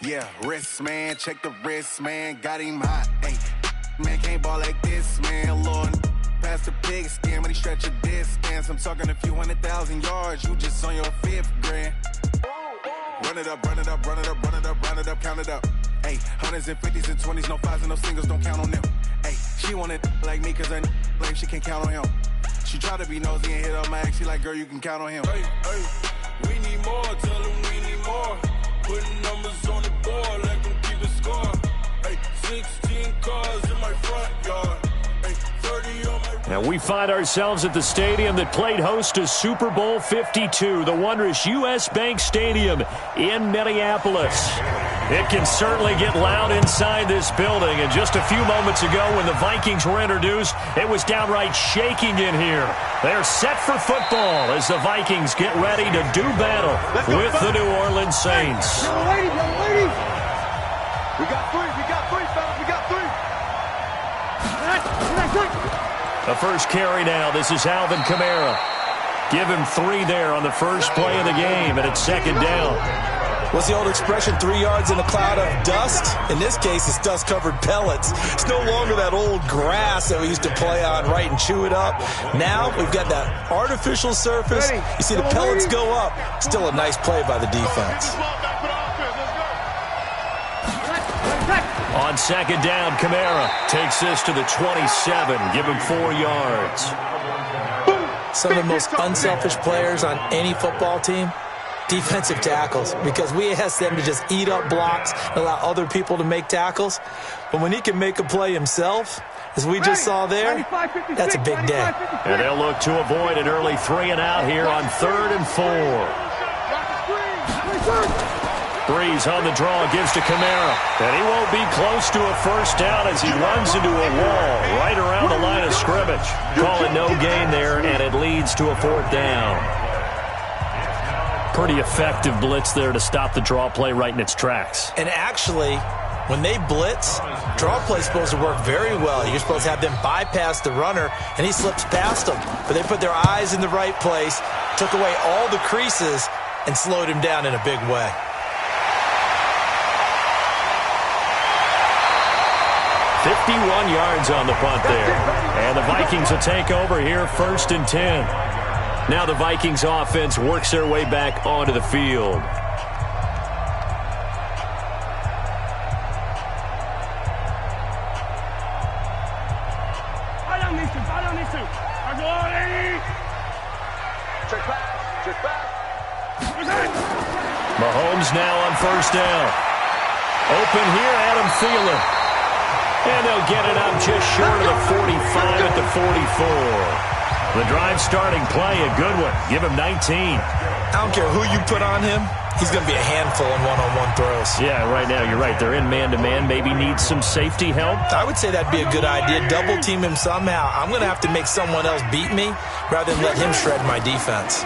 Yeah, wrist, man, check the wrist, man, got him hot, ayy. Man, can't ball like this, man, Lord. Past the pig skin when he stretch a distance. I'm talking a few 100,000 yards, you just on your 5th grand. Run it up, run it up, run it up, run it up, run it up, count it up. Ayy, hundreds and 50s and 20s, no 5s and no singles, don't count on them. Ayy, she want it like me cause her lame, she can't count on him. She try to be nosy and hit up my ex, she like, girl, you can count on him. We need more, tell them we need more. Putting numbers on the board, let them keep it score. 16 cars in my front yard. 30 on my... And we find ourselves at the stadium that played host to Super Bowl 52, the wondrous U.S. Bank Stadium in Minneapolis. It can certainly get loud inside this building, and just a few moments ago when the Vikings were introduced, it was downright shaking in here. They're set for football as the Vikings get ready to do battle with the New Orleans Saints. Young ladies. We got three, fellas, we got three. The first carry now, this is Alvin Kamara. Give him 3 there on the first play of the game, and it's second down. What's the old expression, 3 yards in a cloud of dust? In this case, it's dust-covered pellets. It's no longer that old grass that we used to play on, right, and chew it up. Now we've got that artificial surface. You see the pellets go up. Still a nice play by the defense. On second down, Kamara takes this to the 27. Give him 4 yards. Some of the most unselfish players on any football team, defensive tackles, because we ask them to just eat up blocks and allow other people to make tackles. But when he can make a play himself, as we just saw there, that's a big day. And they'll look to avoid an early 3 and out here on 3rd and 4. Breeze on the draw, gives to Kamara. And he won't be close to a first down as he runs into a wall right around the line of scrimmage. Call it no gain there, and it leads to a 4th down. Pretty effective blitz there to stop the draw play right in its tracks. And actually, when they blitz, draw play's supposed to work very well. You're supposed to have them bypass the runner, and he slips past them. But they put their eyes in the right place, took away all the creases, and slowed him down in a big way. .51 yards on the punt there. And the Vikings will take over here 1st and 10. Now the Vikings offense works their way back onto the field. Mahomes now on 1st down. Open here, Adam Thielen. And they'll get it up just short of the 45 at the 44. The drive starting play, a good one. Give him 19. I don't care who you put on him. He's going to be a handful in one-on-one throws. Yeah, right now you're right. They're in man-to-man. Maybe needs some safety help. I would say that'd be a good idea. Double team him somehow. I'm going to have to make someone else beat me rather than let him shred my defense.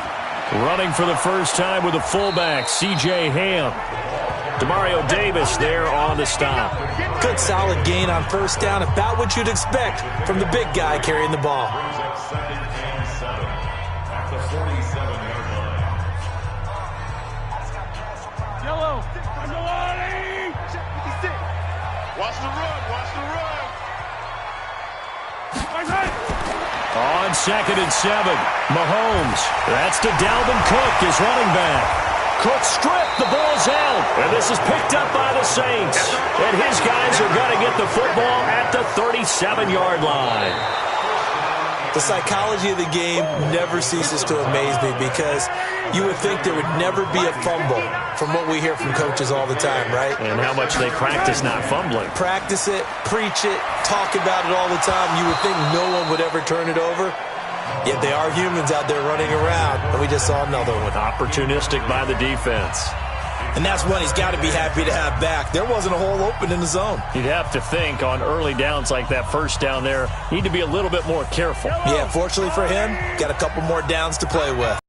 Running for the first time with a fullback, C.J. Ham. Demario Davis there on the stop. Good solid gain on 1st down. About what you'd expect from the big guy carrying the ball. Yellow. Watch the run. On 2nd and 7, Mahomes. That's to Dalvin Cook, his running back. Cook stripped, the ball's out, and this is picked up by the Saints. And his guys are going to get the football at the 37-yard line. The psychology of the game never ceases to amaze me because you would think there would never be a fumble from what we hear from coaches all the time, right? And how much they practice not fumbling. Practice it, preach it, talk about it all the time. You would think no one would ever turn it over. Yet they are humans out there running around, and we just saw another one. Opportunistic by the defense. And that's one he's got to be happy to have back. There wasn't a hole open in the zone. You'd have to think on early downs like that first down there, need to be a little bit more careful. Yeah, fortunately for him, got a couple more downs to play with.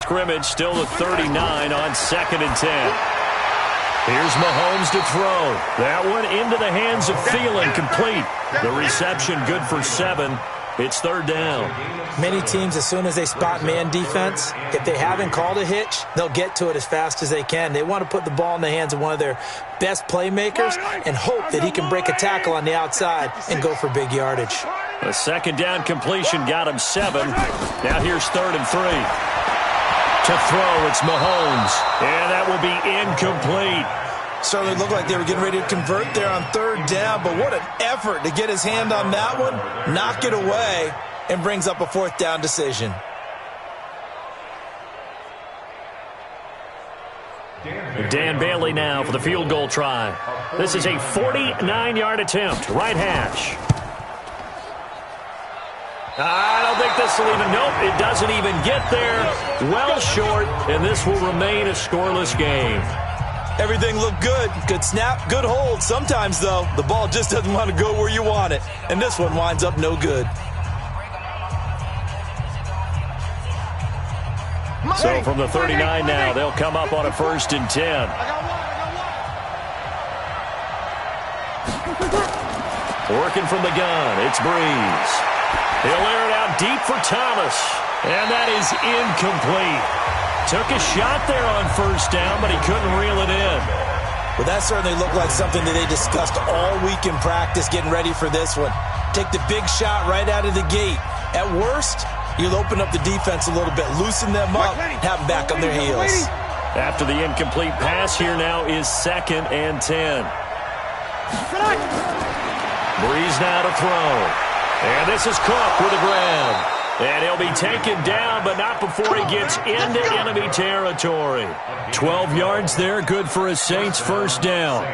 Scrimmage still at 39 on 2nd and 10. Here's Mahomes to throw. That one into the hands of Thielen, complete. The reception good for 7. It's third down. Many teams, as soon as they spot man defense, if they haven't called a hitch, they'll get to it as fast as they can. They want to put the ball in the hands of one of their best playmakers and hope that he can break a tackle on the outside and go for big yardage. A second down completion got him 7. Now here's 3rd and 3. To throw, it's Mahomes. And that will be incomplete. Certainly looked like they were getting ready to convert there on 3rd down, but what an effort to get his hand on that one, knock it away, and brings up a 4th down decision. Dan Bailey now for the field goal try. This is a 49-yard attempt, right hash. I don't think this will even, nope, it doesn't even get there. Well short, and this will remain a scoreless game. Everything looked good. Good snap, good hold. Sometimes, though, the ball just doesn't want to go where you want it. And this one winds up no good. So from the 39 now, they'll come up on a 1st and 10. Working from the gun, it's Breeze. He'll air it out deep for Thomas. And that is incomplete. Took a shot there on 1st down, but he couldn't reel it in. Well, that certainly looked like something that they discussed all week in practice getting ready for this one. Take the big shot right out of the gate. At worst, you'll open up the defense a little bit, loosen them up, have them back on their heels. After the incomplete pass, here now is 2nd and 10. Breeze now to throw. And this is Cook with a grab. And he'll be taken down, but not before he gets into enemy territory. 12 yards there, good for a Saints 1st down.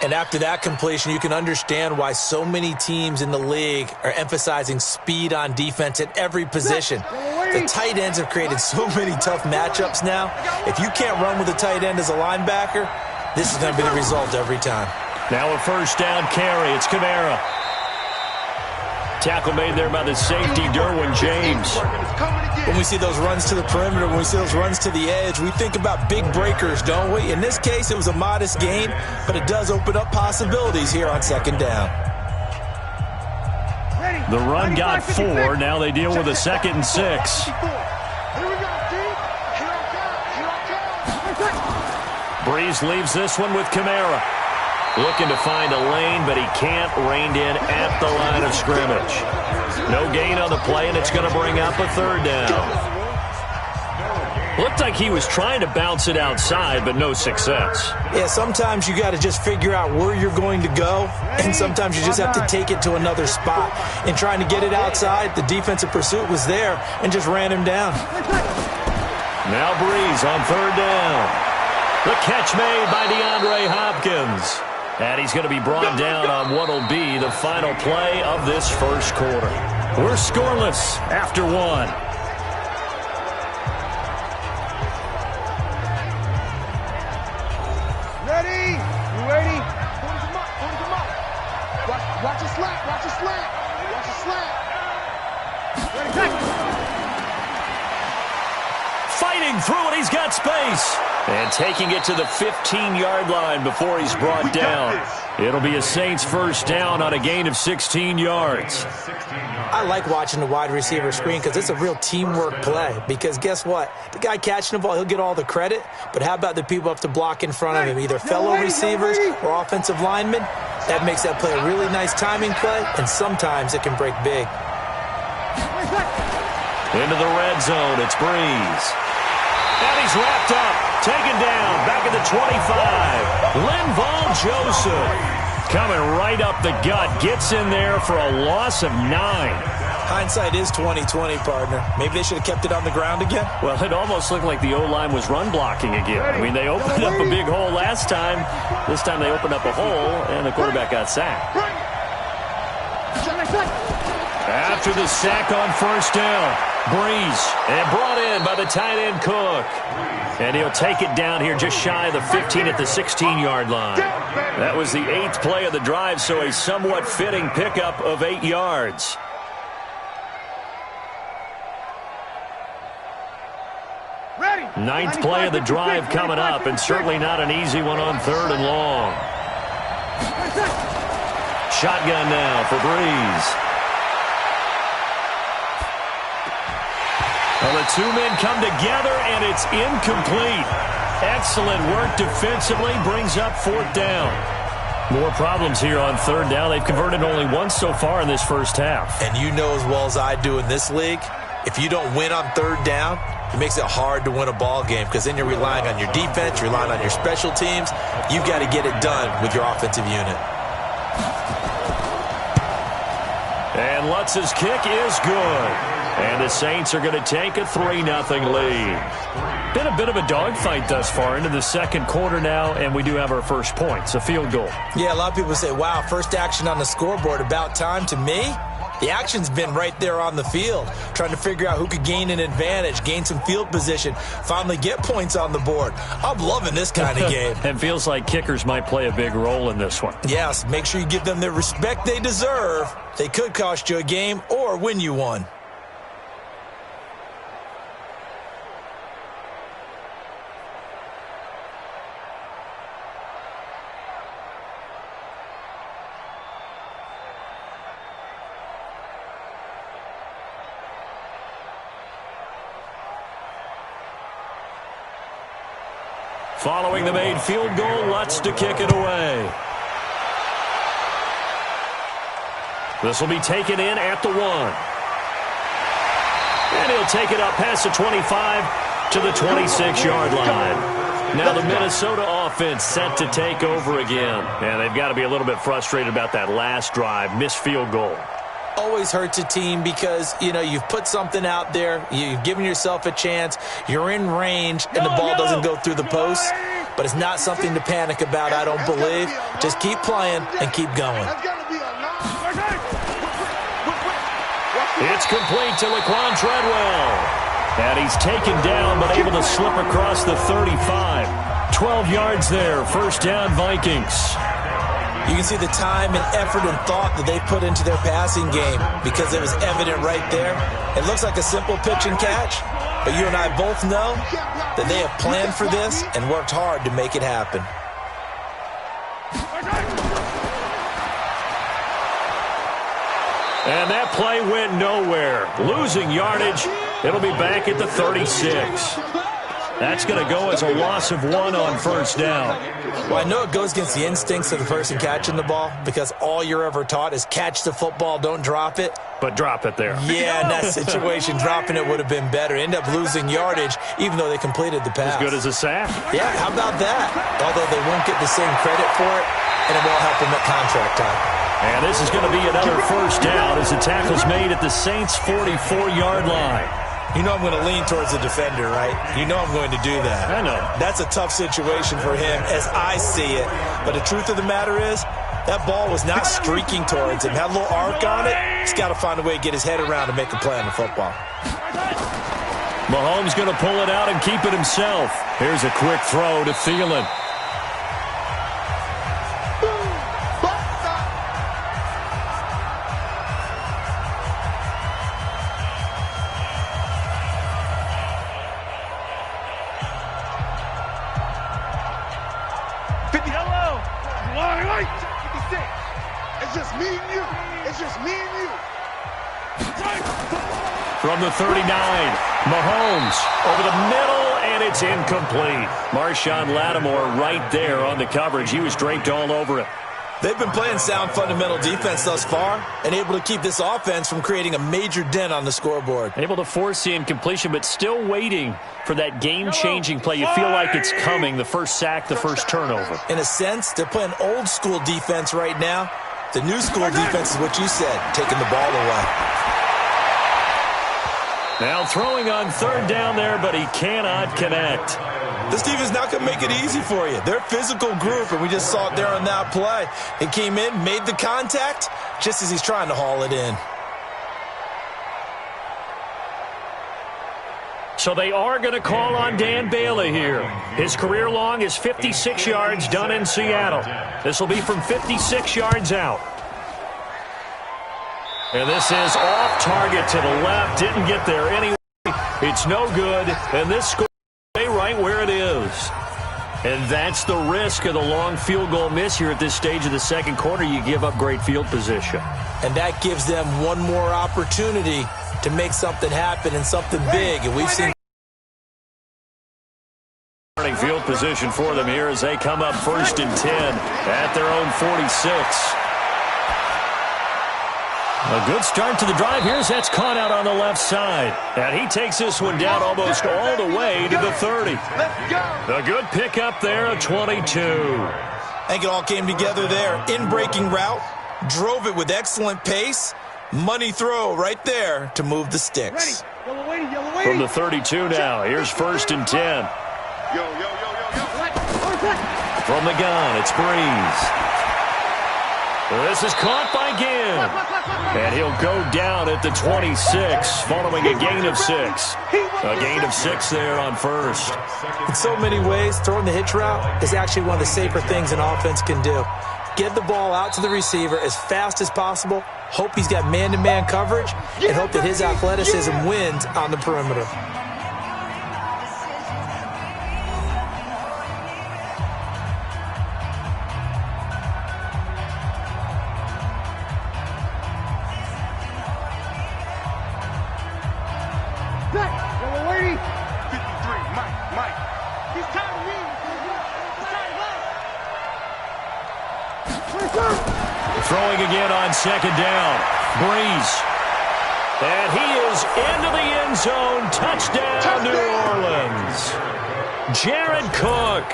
And after that completion, you can understand why so many teams in the league are emphasizing speed on defense at every position. The tight ends have created so many tough matchups now. If you can't run with a tight end as a linebacker, this is going to be the result every time. Now a 1st down carry. It's Kamara. Tackle made there by the safety, Derwin James. When we see those runs to the perimeter, when we see those runs to the edge, we think about big breakers, don't we? In this case, it was a modest gain, but it does open up possibilities here on 2nd down. The run got 4. Now they deal with a 2nd and 6. Breeze leaves this one with Kamara. Looking to find a lane, but he can't. Reined in at the line of scrimmage. No gain on the play, and it's going to bring up a 3rd down. Looked like he was trying to bounce it outside, but no success. Yeah, sometimes you got to just figure out where you're going to go, and sometimes you just have to take it to another spot. In trying to get it outside, the defensive pursuit was there and just ran him down. Now Breeze on 3rd down. The catch made by DeAndre Hopkins. And he's going to be brought down on what will be the final play of this 1st quarter. We're scoreless after 1. Ready? You ready? Point him up, point him up. Watch a slant, watch a slant. Watch a slant. Ready, Fighting through it, he's got space. And taking it to the 15-yard line before he's brought down. It'll be a Saints 1st down on a gain of 16 yards. I like watching the wide receiver screen because it's a real teamwork play. Because guess what? The guy catching the ball, he'll get all the credit. But how about the people up to block in front of him, either fellow receivers or offensive linemen? That makes that play a really nice timing play, and sometimes it can break big. Into the red zone, it's Breeze. And he's wrapped up, taken down, back at the 25. Linval Joseph coming right up the gut, gets in there for a loss of 9. Hindsight is 20/20, partner. Maybe they should have kept it on the ground again. Well, it almost looked like the O-line was run blocking again. I mean, they opened up a big hole last time. This time they opened up a hole, and the quarterback got sacked. After the sack on 1st down, Breeze, and brought in by the tight end Cook. And he'll take it down here just shy of the 15 at the 16-yard line. That was the 8th play of the drive, so a somewhat fitting pickup of 8 yards. Ninth play of the drive coming up, and certainly not an easy one on 3rd and long. Shotgun now for Breeze. Well, the two men come together, and it's incomplete. Excellent work defensively, brings up fourth down. More problems here on third down. They've converted only once so far in this first half. And you know as well as I do in this league, if you don't win on third down, it makes it hard to win a ball game because then you're relying on your defense, you're relying on your special teams. You've got to get it done with your offensive unit. And Lutz's kick is good. And the Saints are going to take a 3-0 lead. Been a bit of a dogfight thus far into the second quarter now, and we do have our first points, a field goal. Yeah, a lot of people say, wow, first action on the scoreboard, about time. To me, the action's been right there on the field, trying to figure out who could gain an advantage, gain some field position, finally get points on the board. I'm loving this kind of game. And feels like kickers might play a big role in this one. Yes, make sure you give them the respect they deserve. They could cost you a game or win you one. Following the made field goal, Lutz to kick it away. This will be taken in at the 1. And he'll take it up past the 25 to the 26-yard line. Now the Minnesota offense set to take over again. And they've got to be a little bit frustrated about that last drive, missed field goal. Always hurts a team because, you know, you've put something out there, you've given yourself a chance, you're in range, and the ball doesn't go through the post. But it's not something to panic about, I don't believe. Just keep playing and keep going. It's complete to Laquan Treadwell. And he's taken down, but able to slip across the 35. 12 yards there, first down Vikings. You can see the time and effort and thought that they put into their passing game because it was evident right there. It looks like a simple pitch and catch, but you and I both know that they have planned for this and worked hard to make it happen. And that play went nowhere. Losing yardage. It'll be back at the 36. That's going to go as a loss of 1 on first down. Well, I know it goes against the instincts of the person catching the ball because all you're ever taught is catch the football, don't drop it. But drop it there. Yeah, in that situation, dropping it would have been better. End up losing yardage, even though they completed the pass. As good as a sack. Yeah, how about that? Although they won't get the same credit for it, and it won't help them at contract time. And this is going to be another first down as the tackle's made at the Saints' 44-yard line. You know I'm going to lean towards the defender, right? You know I'm going to do that. I know. That's a tough situation for him as I see it. But the truth of the matter is, that ball was not streaking towards him. Had a little arc on it. He's got to find a way to get his head around and make a play on the football. Mahomes going to pull it out and keep it himself. Here's a quick throw to Thielen. From the 39, Mahomes over the middle, and it's incomplete. Marshawn Lattimore right there on the coverage. He was draped all over it. They've been playing sound fundamental defense thus far and able to keep this offense from creating a major dent on the scoreboard. Able to force the incompletion, but still waiting for that game-changing play. You feel like it's coming, the first sack, the first turnover. In a sense, they're playing old-school defense right now. The new school defense is what you said, taking the ball away. Now throwing on third down there, but he cannot connect. This defense is not going to make it easy for you. They're a physical group, and we just saw it there on that play. He came in, made the contact, just as he's trying to haul it in. So they are going to call on Dan Bailey here. His career long is 56 yards done in Seattle. This will be from 56 yards out. And this is off target to the left. Didn't get there anyway. It's no good. And this score is right where it is. And that's the risk of the long field goal miss here at this stage of the second quarter. You give up great field position. And that gives them one more opportunity to make something happen and something big. And we've seen Field position for them here as they come up 1st and 10 at their own 46. A good start to the drive here as that's caught out on the left side. And he takes this one down almost all the way to the 30. A good pickup there, a 22. I think it all came together there. In-breaking route, drove it with excellent pace. Money throw right there to move the sticks. From the 32 now, here's 1st and 10. From the gun, it's Breeze. This is caught by Ginn. And he'll go down at the 26 following a gain of 6. A gain of 6 there on 1st. In so many ways, throwing the hitch route is actually one of the safer things an offense can do. Get the ball out to the receiver as fast as possible, hope he's got man-to-man coverage, and hope that his athleticism wins on the perimeter. Throwing again on 2nd down. Breeze. And he is into the end zone. Touchdown, New Orleans. Jared Cook,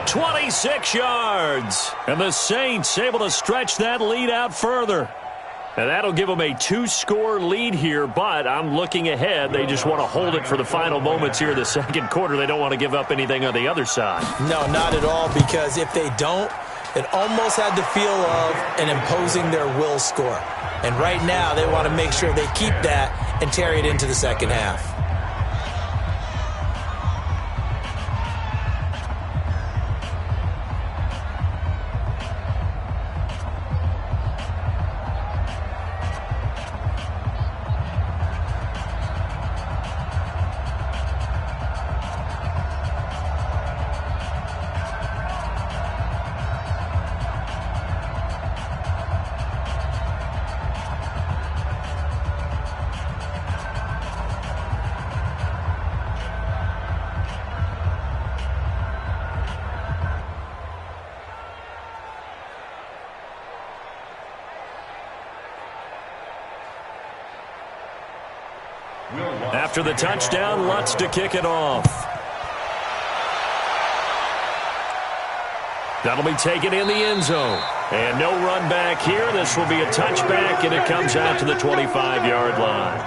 26 yards. And the Saints able to stretch that lead out further. And that'll give them a 2-score lead here, but I'm looking ahead. They just want to hold it for the final moments here in the 2nd quarter. They don't want to give up anything on the other side. No, not at all, because if they don't, it almost had the feel of an imposing their will score. And right now, they want to make sure they keep that and carry it into the 2nd half. After the touchdown, Lutz to kick it off. That'll be taken in the end zone. And no run back here. This will be a touchback, and it comes out to the 25-yard line.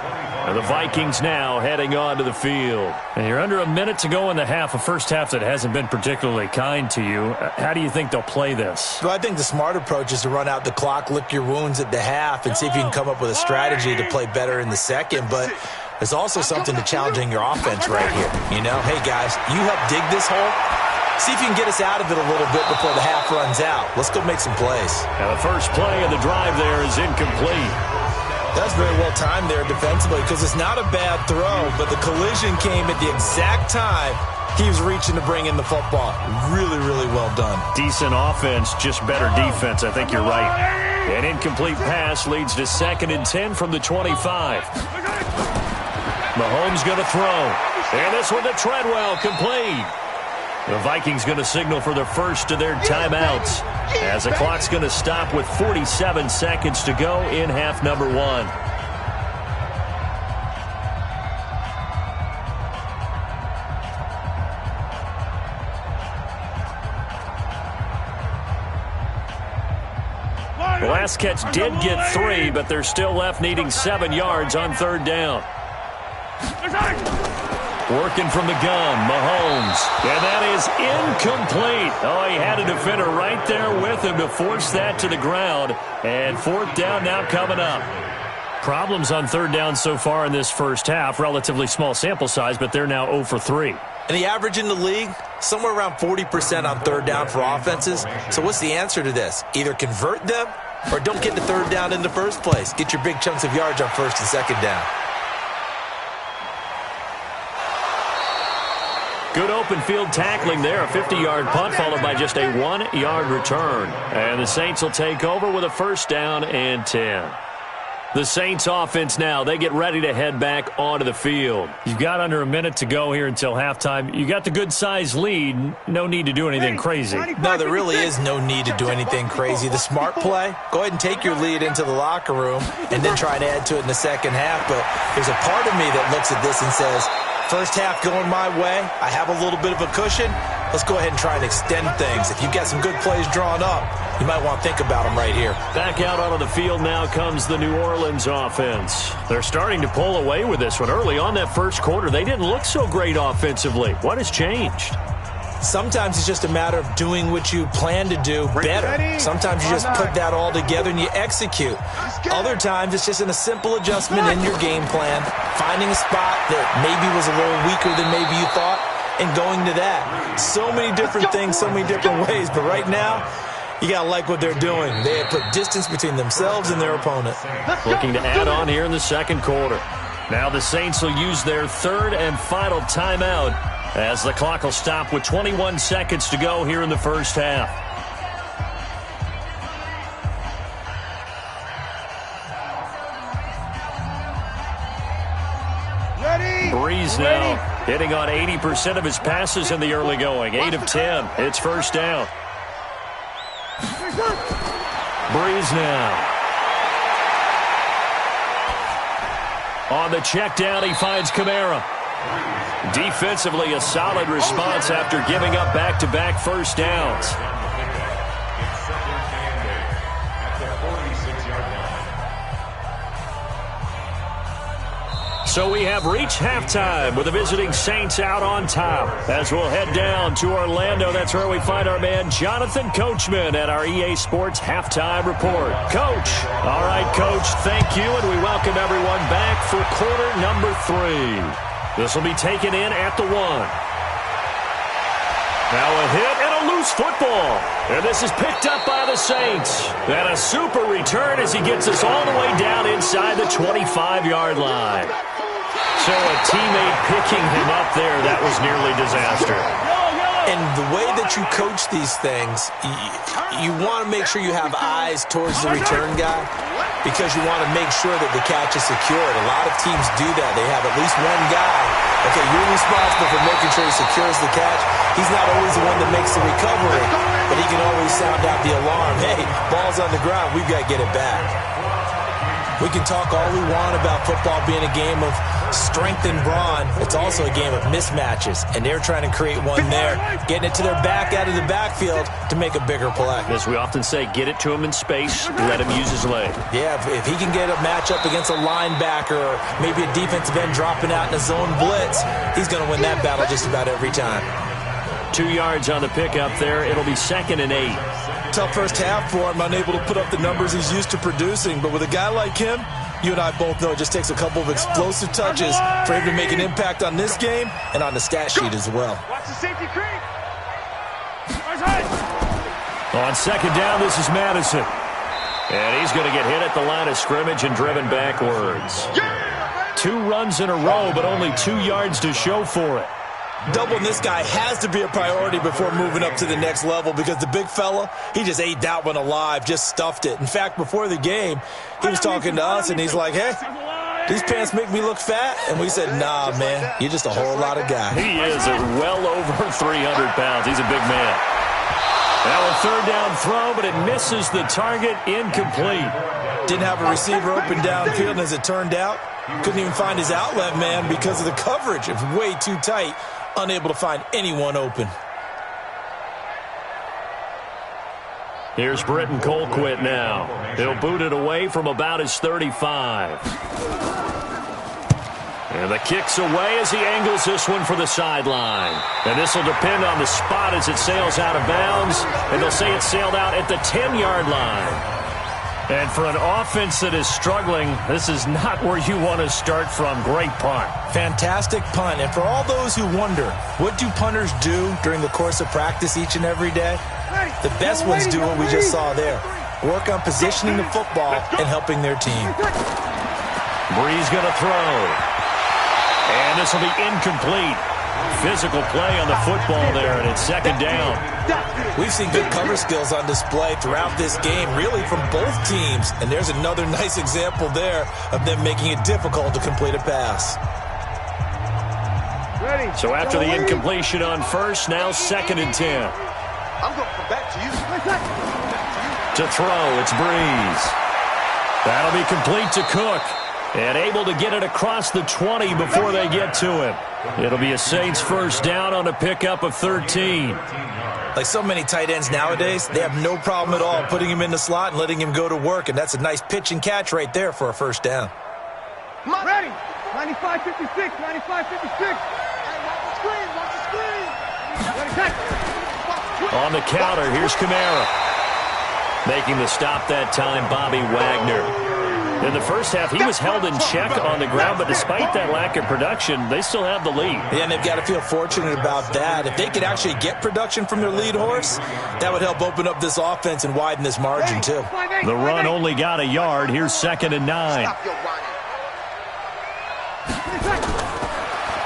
And the Vikings now heading on to the field. And you're under a minute to go in the half, a first half that hasn't been particularly kind to you. How do you think they'll play this? Well, I think the smart approach is to run out the clock, lick your wounds at the half, and see if you can come up with a strategy to play better in the second. But there's also something to challenging your offense right here. You know, hey, guys, you help dig this hole. See if you can get us out of it a little bit before the half runs out. Let's go make some plays. And the first play of the drive there is incomplete. That's very well timed there defensively because it's not a bad throw, but the collision came at the exact time he was reaching to bring in the football. Really, really well done. Decent offense, just better defense. I think you're right. An incomplete pass leads to 2nd and 10 from the 25. Mahomes going to throw. And this one to Treadwell, complete. The Vikings going to signal for their first of their timeouts as the clock's going to stop with 47 seconds to go in half number 1. The last catch did get 3, but they're still left needing 7 yards on 3rd down. Working from the gun, Mahomes. And that is incomplete. Oh, he had a defender right there with him to force that to the ground. And 4th down now coming up. Problems on 3rd down so far in this first half. Relatively small sample size, but they're now 0 for 3. And the average in the league, somewhere around 40% on 3rd down for offenses. So what's the answer to this? Either convert them or don't get to 3rd down in the first place. Get your big chunks of yards on 1st and 2nd down. Good open field tackling there. A 50-yard punt followed by just a 1-yard return. And the Saints will take over with a 1st down and 10. The Saints offense now, they get ready to head back onto the field. You've got under a minute to go here until halftime. You got the good-sized lead. No need to do anything crazy. No, there really is no need to do anything crazy. The smart play, go ahead and take your lead into the locker room and then try to add to it in the second half. But there's a part of me that looks at this and says, first half going my way, I have a little bit of a cushion. Let's go ahead and try and extend things. If you've got some good plays drawn up, you might want to think about them right here. Back out onto the field now comes the New Orleans offense. They're starting to pull away with this one. Early on that first quarter, they didn't look so great offensively. What has changed? Sometimes it's just a matter of doing what you plan to do better. Sometimes you just put that all together and you execute. Other times it's just in a simple adjustment in your game plan, finding a spot that maybe was a little weaker than maybe you thought, and going to that. So many different things, so many different ways, but right now, you got to like what they're doing. They have put distance between themselves and their opponent. Looking to add on here in the second quarter. Now the Saints will use their third and final timeout as the clock will stop with 21 seconds to go here in the first half. Breeze now hitting on 80% of his passes in the early going. 8 of 10. It's first down. Breeze now. On the check down, he finds Kamara. Defensively, a solid response after giving up back-to-back first downs. So we have reached halftime with the visiting Saints out on top. As we'll head down to Orlando, that's where we find our man Jonathan Coachman at our EA Sports Halftime Report. Coach. All right, Coach, thank you, and we welcome everyone back for quarter number 3. This will be taken in at the 1. Now a hit and a loose football. And this is picked up by the Saints. And a super return as he gets us all the way down inside the 25-yard line. So a teammate picking him up there, that was nearly disaster. And the way that you coach these things, you want to make sure you have eyes towards the return guy because you want to make sure that the catch is secured. A lot of teams do that. They have at least one guy. Okay, you're responsible for making sure he secures the catch. He's not always the one that makes the recovery, but he can always sound out the alarm. Hey, ball's on the ground. We've got to get it back. We can talk all we want about football being a game of strength and brawn. It's also a game of mismatches, and they're trying to create one there, getting it to their back out of the backfield to make a bigger play. As we often say, get it to him in space, let him use his leg. Yeah, if he can get a matchup against a linebacker or maybe a defensive end dropping out in a zone blitz, he's going to win that battle just about every time. 2 yards on the pickup there. It'll be 2nd and 8. Tough first half for him, unable to put up the numbers he's used to producing. But with a guy like him, you and I both know it just takes a couple of explosive touches for him to make an impact on this game and on the stat sheet as well. Watch the safety creep. On second down, this is Madison. And he's going to get hit at the line of scrimmage and driven backwards. 2 runs in a row, but only 2 yards to show for it. Doubling this guy has to be a priority before moving up to the next level because the big fella, he just ate that one alive, just stuffed it. In fact, before the game, he was talking to us, and he's like, hey, these pants make me look fat? And we said, nah, man, you're just a whole lot of guy. He is well over 300 pounds. He's a big man. Now a third down throw, but it misses the target, incomplete. Didn't have a receiver open downfield, and as it turned out, couldn't even find his outlet man because of the coverage. It was way too tight. Unable to find anyone open. Here's Britton Colquitt now. He'll boot it away from about his 35. And the kick's away as he angles this one for the sideline. And this will depend on the spot as it sails out of bounds. And they'll say it sailed out at the 10-yard line. And for an offense that is struggling, this is not where you want to start from. Great punt. Fantastic punt. And for all those who wonder, what do punters do during the course of practice each and every day? The best ones do what we just saw there. Work on positioning the football and helping their team. Breeze going to throw. And this will be incomplete. physical play on the football there, and it's second down. We've seen good cover skills on display throughout this game, really from both teams. And there's another nice example there of them making it difficult to complete a pass. So after the incompletion on first, now 2nd and 10. I'm going to come back to you. To throw, it's Breeze. That'll be complete to Cook. And able to get it across the 20 before they get to him. It'll be a Saints first down on a pickup of 13. Like so many tight ends nowadays, they have no problem at all putting him in the slot and letting him go to work. And that's a nice pitch and catch right there for a first down. Ready. 95-56, 95-56. On the counter, here's Kamara. Making the stop that time, Bobby Wagner. In the first half, he was held in check on the ground, but despite that lack of production, they still have the lead. Yeah, and they've got to feel fortunate about that. If they could actually get production from their lead horse, that would help open up this offense and widen this margin, too. The run only got a yard. Here's 2nd and 9.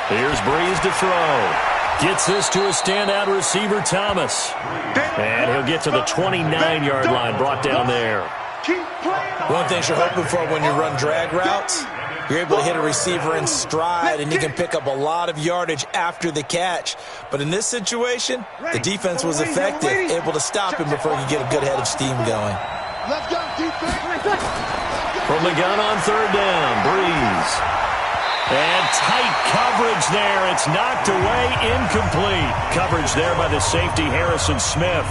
Here's Breeze to throw. Gets this to a standout receiver, Thomas. And he'll get to the 29-yard line, brought down there. One thing you're hoping for when you run drag routes, you're able to hit a receiver in stride, and you can pick up a lot of yardage after the catch. But in this situation, the defense was effective, able to stop him before you get a good head of steam going. From the gun on 3rd down, Breeze. And tight coverage there. It's knocked away, incomplete. Coverage there by the safety, Harrison Smith.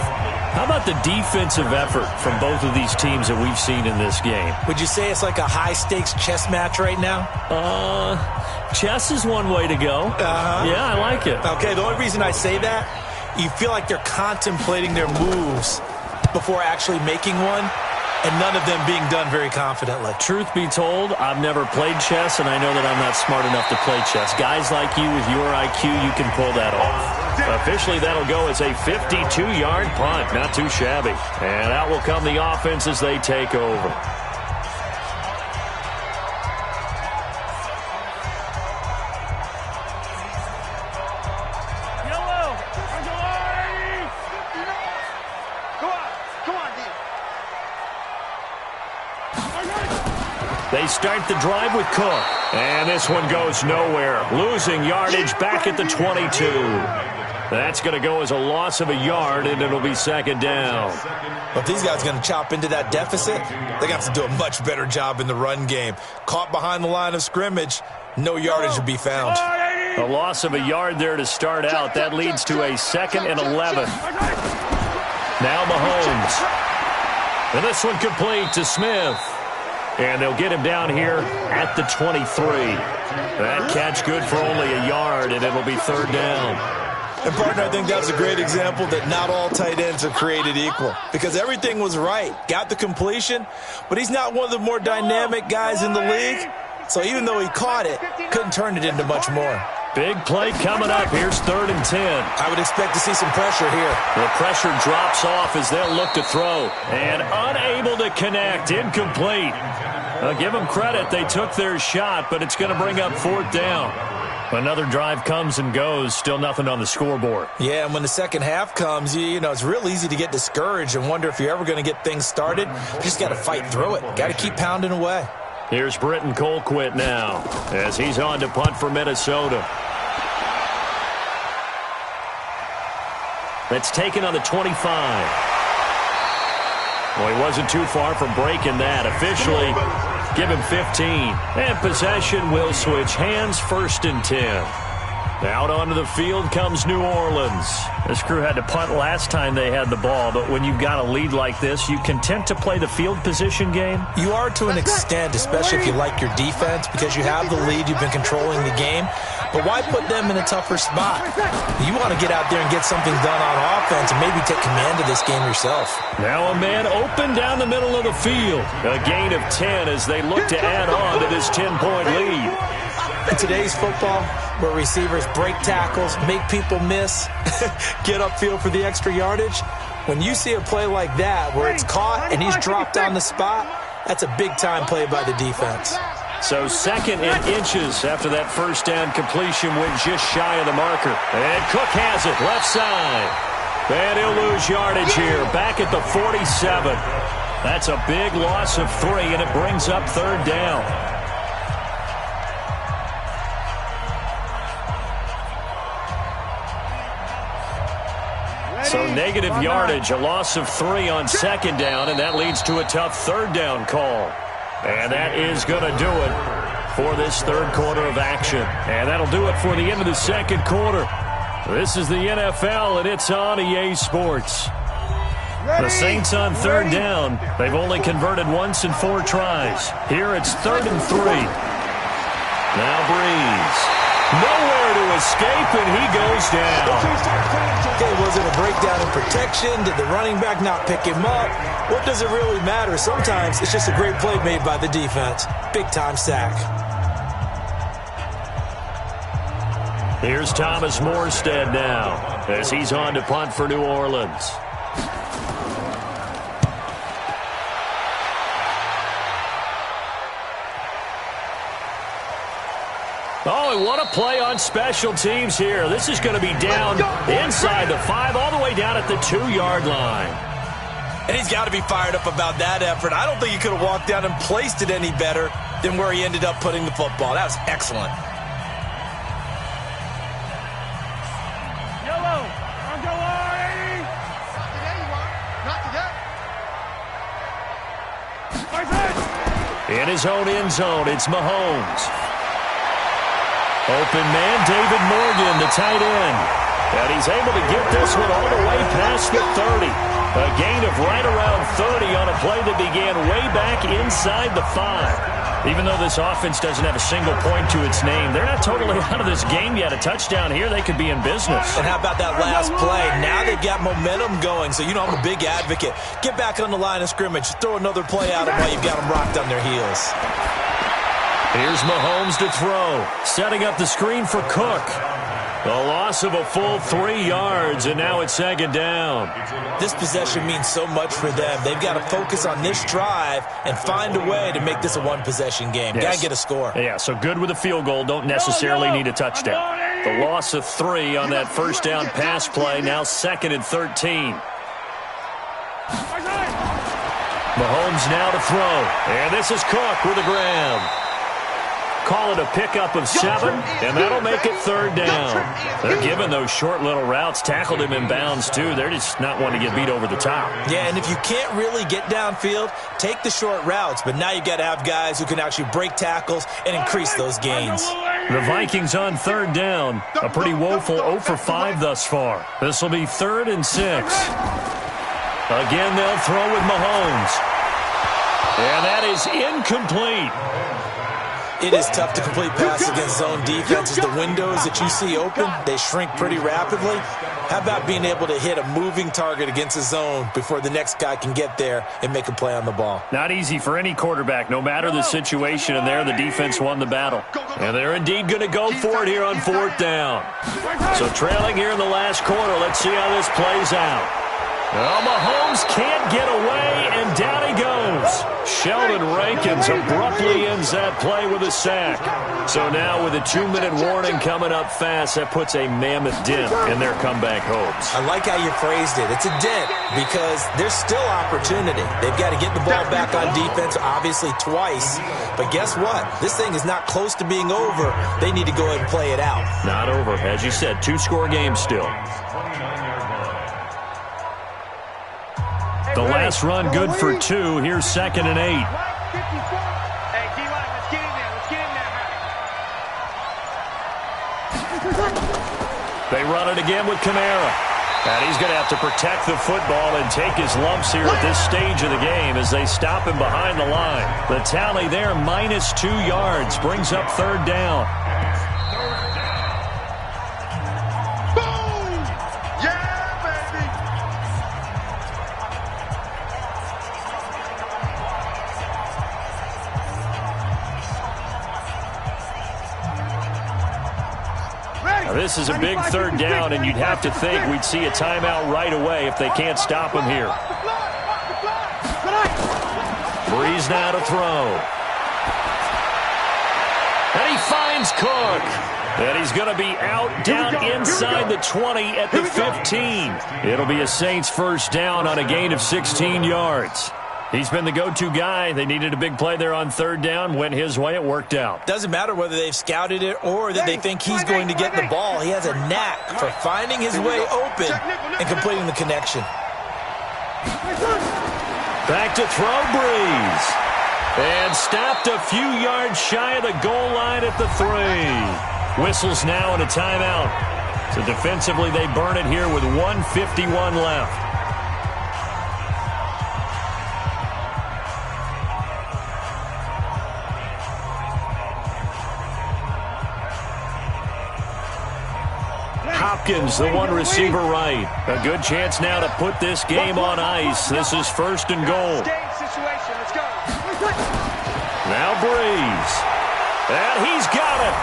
How about the defensive effort from both of these teams that we've seen in this game? Would you say it's like a high-stakes chess match right now? Chess is one way to go. Yeah, I like it. Okay, the only reason I say that, you feel like they're contemplating their moves before actually making one, and none of them being done very confidently. Truth be told, I've never played chess, and I know that I'm not smart enough to play chess. Guys like you with your IQ, you can pull that off. Officially, that'll go as a 52-yard punt. Not too shabby. And out will come the offense as they take over. They start the drive with Cook. And this one goes nowhere. Losing yardage back at the 22. That's going to go as a loss of a yard, and it'll be 2nd down. But if these guys are going to chop into that deficit, they're going to have to do a much better job in the run game. Caught behind the line of scrimmage, no yardage would be found. A loss of a yard there to start out. That leads to a 2nd and 11. Now Mahomes. And this one complete to Smith. And they'll get him down here at the 23. That catch good for only a yard, and it'll be 3rd down. And, partner, I think that's a great example that not all tight ends are created equal. Because everything was right. Got the completion, but he's not one of the more dynamic guys in the league. So even though he caught it, couldn't turn it into much more. Big play coming up. Here's 3rd and 10. I would expect to see some pressure here. The pressure drops off as they'll look to throw. And unable to connect. Incomplete. Give them credit. They took their shot, but it's going to bring up 4th down. Another drive comes and goes. Still nothing on the scoreboard. Yeah, and when the second half comes, you know, it's real easy to get discouraged and wonder if you're ever going to get things started. You just got to fight through it. Got to keep pounding away. Here's Britton Colquitt now as he's on to punt for Minnesota. That's taken on the 25. Well, he wasn't too far from breaking that. Officially, give him 15. And possession will switch hands, 1st and 10. Out onto the field comes New Orleans. This crew had to punt last time they had the ball, but when you've got a lead like this, you content to play the field position game? You are to an extent, especially if you like your defense, because you have the lead, you've been controlling the game. But why put them in a tougher spot? You want to get out there and get something done on offense and maybe take command of this game yourself. Now a man open down the middle of the field. A gain of 10 as they look to add on to this 10-point lead. In today's football, where receivers break tackles, make people miss, get upfield for the extra yardage, when you see a play like that where it's caught and he's dropped on the spot, that's a big-time play by the defense. So 2nd and inches after that first down completion went just shy of the marker. And Cook has it, left side. And he'll lose yardage here, back at the 47. That's a big loss of 3, and it brings up 3rd down. So negative yardage, a loss of 3 on 2nd down, and that leads to a tough 3rd down call. And that is going to do it for this 3rd quarter of action. And that'll do it for the end of the 2nd quarter. This is the NFL, and it's on EA Sports. The Saints on 3rd down. They've only converted once in 4 tries. Here it's 3rd and 3. Now Breeze. Nowhere to escape, and he goes down. Okay, was it a breakdown in protection? Did the running back not pick him up? What does it really matter? Sometimes it's just a great play made by the defense. Big-time sack. Here's Thomas Morstead now as he's on to punt for New Orleans. Oh, and what a play on special teams here. This is going to be down inside the 5, all the way down at the 2-yard line. And he's got to be fired up about that effort. I don't think he could have walked down and placed it any better than where he ended up putting the football. That was excellent. Yellow. On go on, 80. Not today. In his own end zone, it's Mahomes. Open man, David Morgan, the tight end. And he's able to get this one all the way past the 30. A gain of right around 30 on a play that began way back inside the 5. Even though this offense doesn't have a single point to its name, they're not totally out of this game yet. A touchdown here, they could be in business. And how about that last play? Now they've got momentum going, so you know I'm a big advocate. Get back on the line of scrimmage. Throw another play at them while you've got them rocked on their heels. Here's Mahomes to throw. Setting up the screen for Cook. A loss of a full 3 yards, and now it's 2nd down. This possession means so much for them. They've got to focus on this drive and find a way to make this a one-possession game. Yes. Got to get a score. Yeah, so good with a field goal. Don't necessarily need a touchdown. The loss of 3 on that first down pass play. Now 2nd and 13. Mahomes now to throw. And this is Cook with a grab. Call it a pickup of 7, and that'll make it 3rd down. They're giving those short little routes. Tackled him in bounds, too. They're just not wanting to get beat over the top. Yeah, and if you can't really get downfield, take the short routes. But now you've got to have guys who can actually break tackles and increase those gains. The Vikings on 3rd down. A pretty woeful 0 for 5 thus far. This will be 3rd and 6. Again, they'll throw with Mahomes. And that is incomplete. It is tough to complete passes against zone defenses. The windows that you see open, they shrink pretty rapidly. How about being able to hit a moving target against a zone before the next guy can get there and make a play on the ball? Not easy for any quarterback, no matter the situation, and there the defense won the battle. And they're indeed going to go for it here on 4th down. So trailing here in the last quarter, let's see how this plays out. Well, Mahomes can't get away, and down he goes. Sheldon Rankins abruptly ends that play with a sack. So now with a 2-minute warning coming up fast, that puts a mammoth dent in their comeback hopes. I like how you phrased it. It's a dent because there's still opportunity. They've got to get the ball back on defense, obviously twice. But guess what? This thing is not close to being over. They need to go ahead and play it out. Not over. As you said, 2-score game still. The last run good for 2. Here's 2nd and 8. Hey, D-line, let's get in there. Let's get in there. They run it again with Kamara. And he's going to have to protect the football and take his lumps here at this stage of the game as they stop him behind the line. The tally there, minus 2 yards, brings up 3rd down. Boom! Yeah, baby! Now, this is a big 3rd down, and you'd have to think we'd see a timeout right away if they can't stop him here. Breeze now to throw. And he finds Cook. And he's going to be out down inside the 20 at the 15. It'll be a Saints first down on a gain of 16 yards. He's been the go-to guy. They needed a big play there on third down. Went his way. It worked out. Doesn't matter whether they've scouted it or that they think he's going to get the ball. He has a knack for finding his way open and completing the connection. Back to throw, Breeze. And stopped a few yards shy of the goal line at the 3. Whistles now and a timeout. So defensively, they burn it here with 1:51 left. Hopkins, the one receiver right. A good chance now to put this game on ice. This is first and goal. Now Breeze. And he's got it.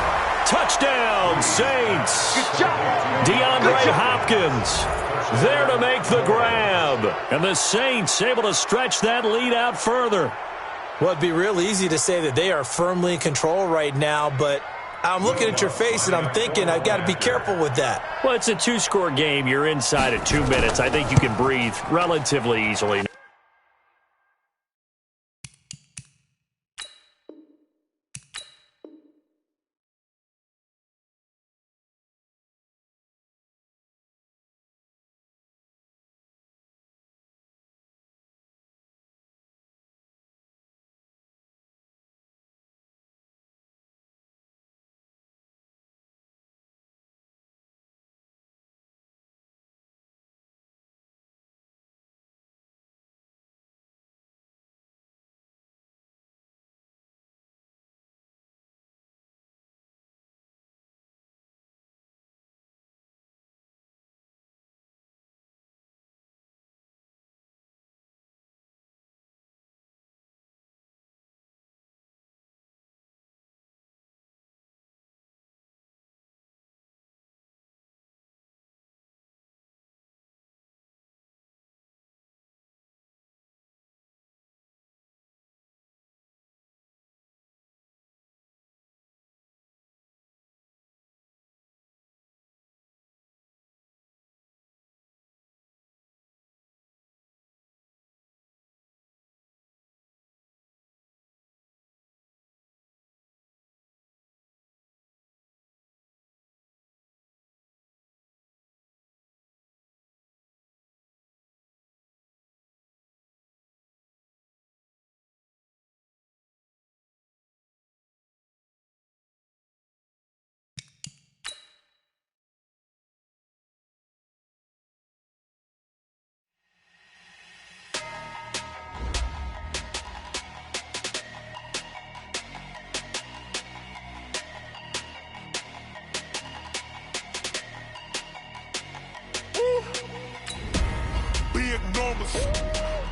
Touchdown, Saints. DeAndre Hopkins there to make the grab. And the Saints able to stretch that lead out further. Well, it'd be real easy to say that they are firmly in control right now, but I'm looking at your face and I'm thinking I've got to be careful with that. Well, it's a 2-score game. You're inside of 2 minutes. I think you can breathe relatively easily.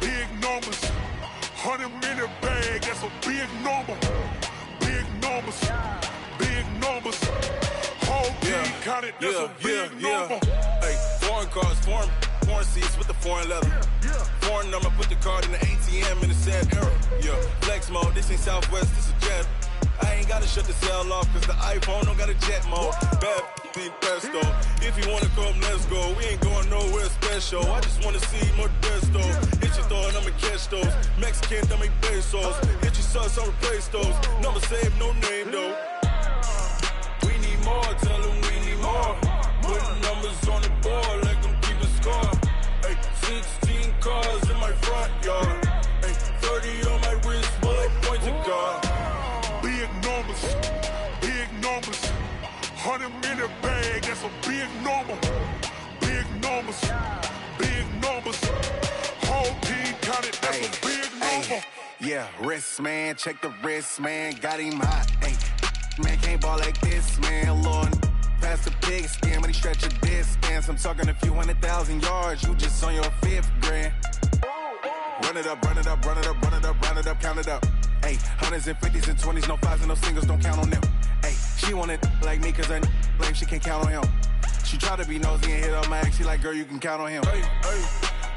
Big numbers, 100-minute bag, that's a big number. Big numbers, whole team counted, that's a big number. Hey, foreign cars, foreign seats with the foreign leather. Foreign number, put the card in the ATM in the sad era. Yeah, flex mode, this ain't Southwest, this is Jet. I ain't gotta shut the cell off, cause the iPhone don't got a jet mode. Bad be pesto. If you wanna come, let's go. We ain't going nowhere special. I just wanna see more desto. Hit your thought, I'ma catch those. Mexican, don't make pesos. Hit your sus, I'll replace those. Number saved, no name though. We need more, tell them we need more. Putting numbers on the board like I'm keeping score. Hey, 16 cars in my front yard. Hey, 30 on my wrist, bullet point to God. Big numbers, 100-minute bag, that's a big number. Big numbers, whole team counted, that's a big number. Yeah, wrist man, check the wrist man, got him hot. Ay, man can't ball like this, man. Lord, past the pig skin, when he stretch a distance. I'm talking a few 100,000 yards, you just on your 5th grand. Run it up, run it up, run it up, run it up, run it up, count it up. Ay, 100s and 50s and 20s, no 5s and no singles, don't count on them. Ay, she want it like me, cause her blame, she can't count on him. She try to be nosy and hit up my ex, she like, girl, you can count on him. Hey,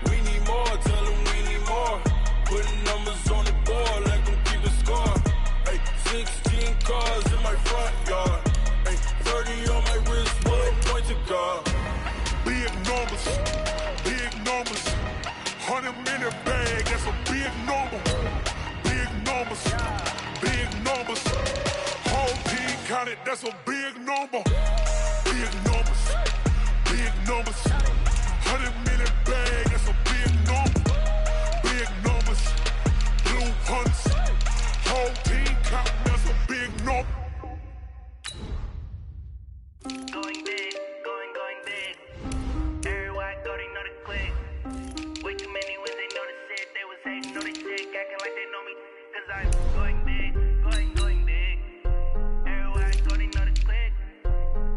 we need more, tell them we need more. Putting numbers on the board like I'm keeping score. Hey, 16 cars in my front numbers. 100-minute bag, that's a big number. Big numbers, big numbers. Whole team counted, that's a big number. Big numbers, big numbers. 100-minute bag, that's a big number. Big numbers, blue hunts. Whole team counting, that's a big number. Going big, going big. Everywhere I go, they know the click. Way too many when they know the shit. They was hating, know they sick, acting like they know me. Cause I'm going big, going big. Everywhere I go, they know the click.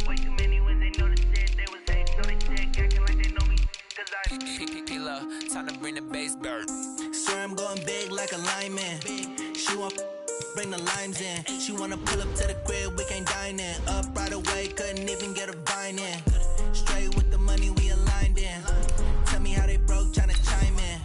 Way too many when they know the shit. They was hating, know they sick, acting like they know me. Cause I'm P-Lo, time to bring the bass bird. Swear I'm going big like a lineman. She want bring the limes in. She wanna pull up to the crib, we can't dine in. Up right away, couldn't even get a vine in. Straight with the money we aligned in. Tell me how they broke, tryna chime in.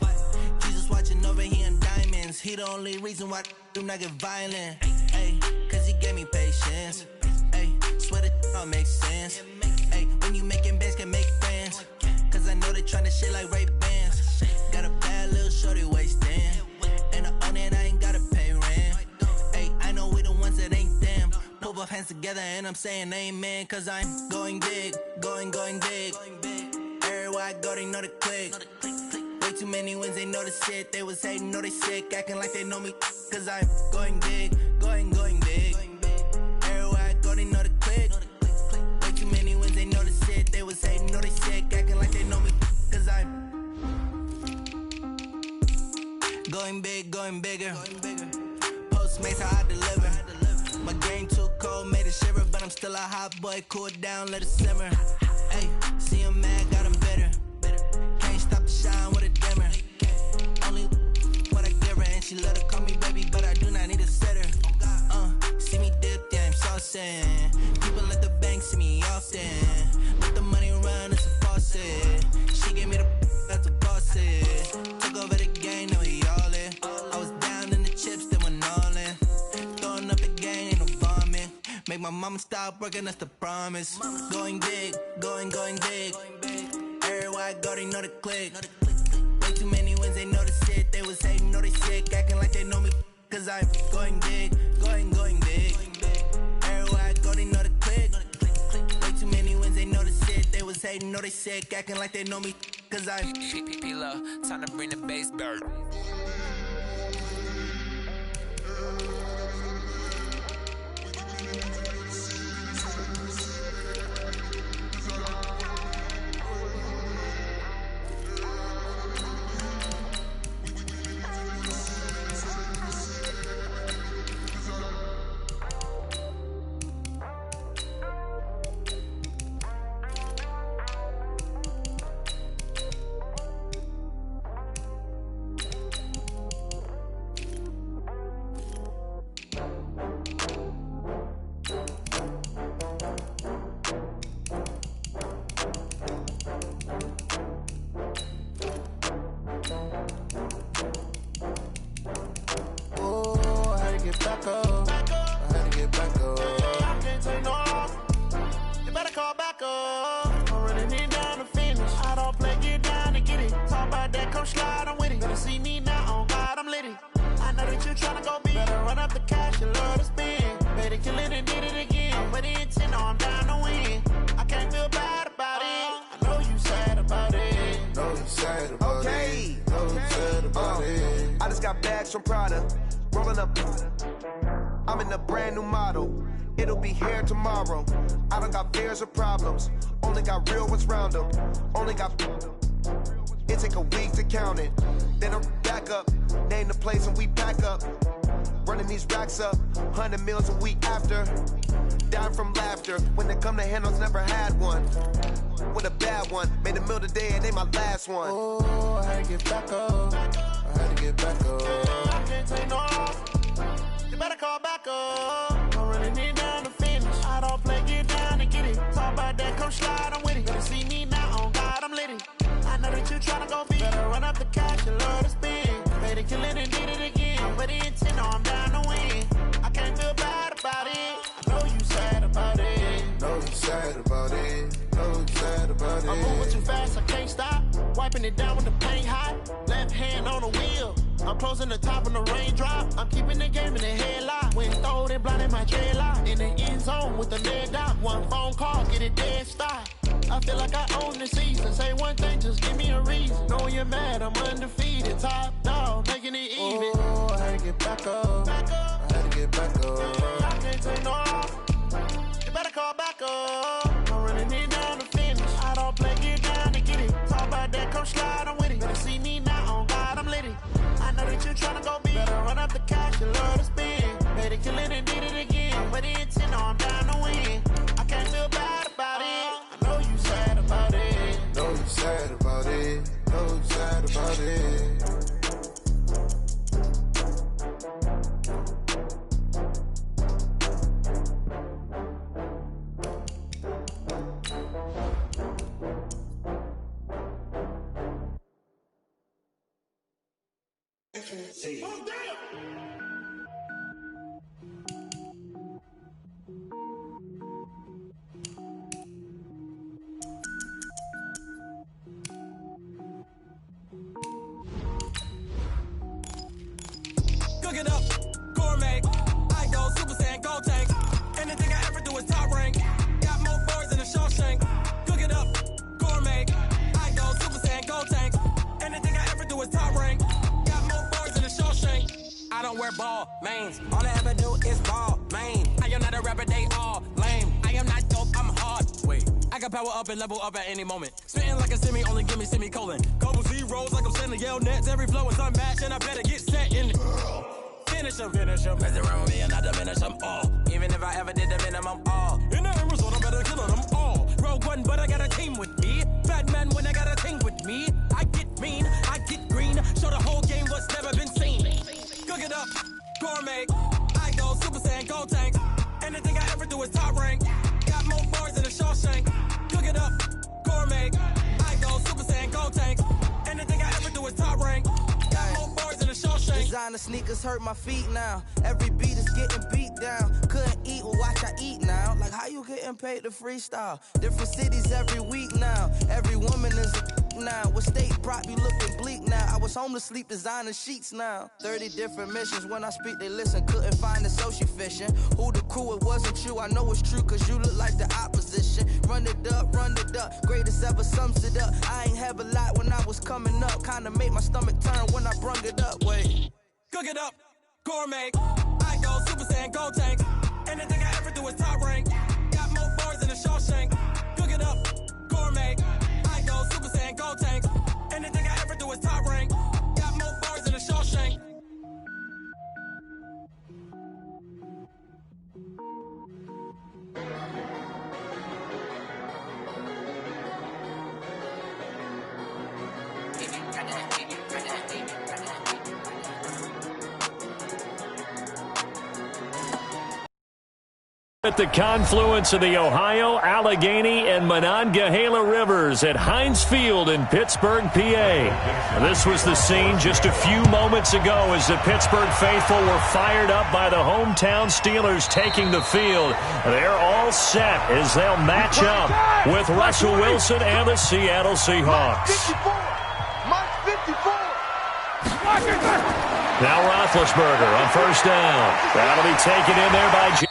Jesus watching over here in diamonds. He the only reason why do not get violent. Ay, cause he gave me patience. Ay, swear that all makes sense. Ay, when you making bands, can make friends. Cause I know they tryna shit like Ray-Bans. Got a bad little shorty wasting. And I own it, I ain't gotta pay rent. I know we the ones that ain't them. Pull both hands together and I'm saying amen. Cause I'm going big, going big. Everywhere I go, they know the click. Way too many wins, they know the shit. They was hating, know they sick, acting like they know me. Cause I'm going big, going big. Everywhere I go, they know the click. Way too many wins, they know the shit. They was hating, know they sick, acting like they know me. Cause I'm going big, going bigger. Postmates how I deliver. My game too cold, made it shiver, but I'm still a hot boy. Cool it down, let it simmer. Hey, see him mad, got him bitter. Can't stop the shine with a dimmer. Only what I give her, and she let her call me baby, but I do not need a sitter. See me dip, yeah, I'm saucing. People at the bank see me often. Let the money run, it's a faucet. She gave me the that's a faucet. Took over the game, now we all in. I was down in the chips, then went all in. Throwing up the gang, ain't no bombing. Make my mama stop working, that's the promise. Going big, going big. Everywhere I go, they know the click. Way too many wins, they know the shit. They was hating, know they sick, acting like they know me. Cause I'm going big, going big. Everywhere I go, they know the click. Way too many wins, they know the shit. They was hating, know they sick, acting like they know me. Cause I'm P-Lo, time to bring the bass bird. From Prada, rolling up. I'm in a brand new model. It'll be here tomorrow. I don't got fears or problems. Only got real ones round them. Only got. It take a week to count it. Then I'm back up. Name the place and we pack up. Running these racks up. 100 meals a week after. Dying from laughter. When they come to handles, never had one. With a bad one. Made a meal today and they my last one. Oh, I had to get back up. I had to get back up. I can't take no loss. You better call back up. Don't really need down to finish. I don't play, get down to get it. Talk about that, come slide, I'm with it. Better see me now, on God, I'm lit it. I know that you tryna go big. Better run up the cash, you love to spend. Better kill it and did it again. I'm with the intent, no, I'm down to win. I can't feel bad about it. I know you sad about it. Know you sad about it. Know you sad about it. I'm moving too fast, I can't stop. Wiping it down with the paint hot. Left hand on the wheel. I'm closing the top of the raindrop. I'm keeping the game in the headlock. When throwed and blinded my dreadlock. In the end zone with the lead dot. One phone call, get it dead stop. I feel like I own the season. Say one thing, just give me a reason. Knowing you're mad, I'm undefeated. Top dog, making it even. Oh, I had to get back up. I had to get back up. I can't take no off. You better call back up. I'm running it down to finish. I don't play, get down to get it. Talk about that, come slide, I'm with it. Better see me now, on God, I'm lit it. I know that you're tryna go big. Better run up the cash, you love to spend. Made it, kill it, and did it again. But the intent, I'm down to win. I can't feel bad about it. I know you sad about it. Know you sad about it. Know you sad about it. Cook it up, gourmet. I go Super Saiyan, gold tank. Anything I ever do is top rank. Got more boys than a Shawshank. Cook it up, gourmet. I go Super Saiyan, gold tank. Anything I ever do is top rank. Got more boys than a Shawshank. I don't wear ball mains. All I ever do is ball main. I am not a rapper, they all lame. I am not dope, I'm hard. Wait, I can power up and level up at any moment. Spitting like a semi, only give me semicolon. Couple zeros like I'm sending yell nets. Every flow is unmatched and I better get set in. Finish them. Mess around with me and I diminish them all. Even if I ever did the minimum all. In the end result, I better kill them all. Rogue one, but I got a team with me. Bad man when I got a team with me. I get mean, I get green. Show the whole game what's never been seen. Cook it up, gourmet. I go Super Saiyan, gold tank. Anything I ever do is top rank. Got more bars than a Shawshank. Cook it up, gourmet. I go Super Saiyan, gold tank. Anything I ever do is top rank. Got more bars than a Shawshank. Designer sneakers hurt my feet now. Every beat is getting beat down. Couldn't eat, well watch I eat now. Like how you getting paid to freestyle? Different cities every week now. Every woman is a now. What state prop you looking bleak now? I was home to sleep designer sheets now. 30 different missions. When I speak they listen. Couldn't find it so she fishing. Who the crew? It wasn't you. I know it's true cause you look like the opposition. Run it up. Greatest ever sums it up. I ain't have a lot when I was coming up. Kinda made my stomach turn when I brung it up. Wait. Cook it up, gourmet. I go Super Saiyan, gold tank. Anything I ever do is top rank. Got more bars than a Shawshank. Cook it up, gourmet. I go Super Saiyan, gold tank. Anything I ever do is top rank. Got more bars than a Shawshank. At the confluence of the Ohio, Allegheny, and Monongahela Rivers at Heinz Field in Pittsburgh, PA. This was the scene just a few moments ago as the Pittsburgh faithful were fired up by the hometown Steelers taking the field. They're all set as they'll match up with Russell Wilson and the Seattle Seahawks. Mike 54. Now Roethlisberger on first down. That'll be taken in there by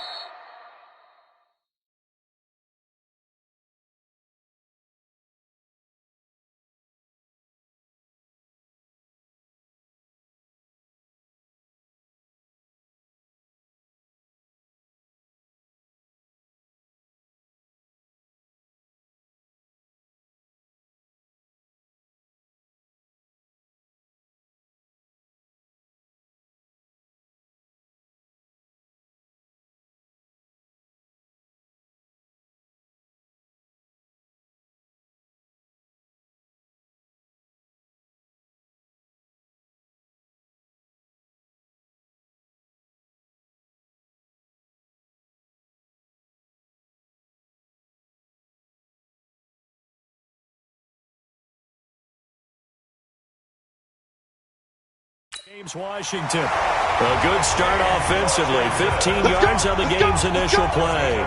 James Washington. A good start offensively. 15 yards on the game's initial play.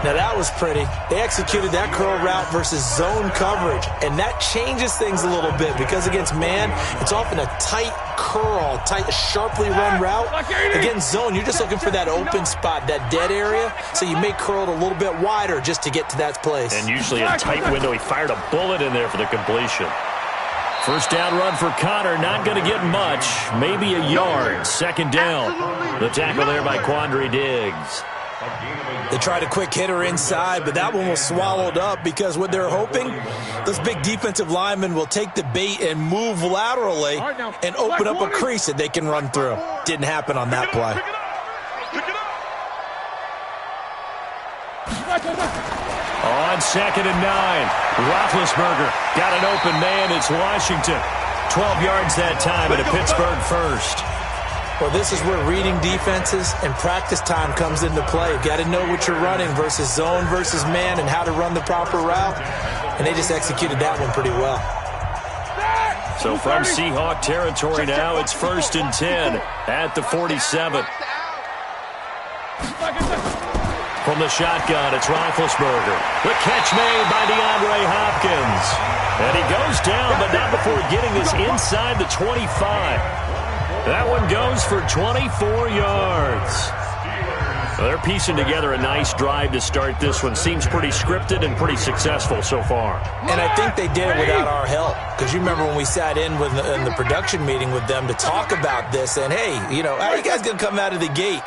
Now that was pretty. They executed that curl route versus zone coverage, and that changes things a little bit because against man, it's often a tight curl, tight, sharply run route. Against zone, you're just looking for that open spot, that dead area, so you may curl it a little bit wider just to get to that place. And usually a tight window. He fired a bullet in there for the completion. First down run for Connor, not going to get much, maybe a yard. Second down. The tackle there by Quandre Diggs. They tried a quick hitter inside, but that one was swallowed up because what they're hoping, those big defensive linemen will take the bait and move laterally and open up a crease that they can run through. Didn't happen on that play. On 2nd and 9, Roethlisberger got an open man. It's Washington. 12 yards that time and a Pittsburgh first. Well, this is where reading defenses and practice time comes into play. You've got to know what you're running versus zone versus man and how to run the proper route. And they just executed that one pretty well. So from Seahawk territory now, it's 1st and 10 at the 47. From the shotgun, it's Roethlisberger. The catch made by DeAndre Hopkins. And he goes down, but not before getting this inside the 25. That one goes for 24 yards. Well, they're piecing together a nice drive to start this one. Seems pretty scripted and pretty successful so far. And I think they did it without our help. Because you remember when we sat in the production meeting with them to talk about this. And, hey, you know, how are you guys going to come out of the gate?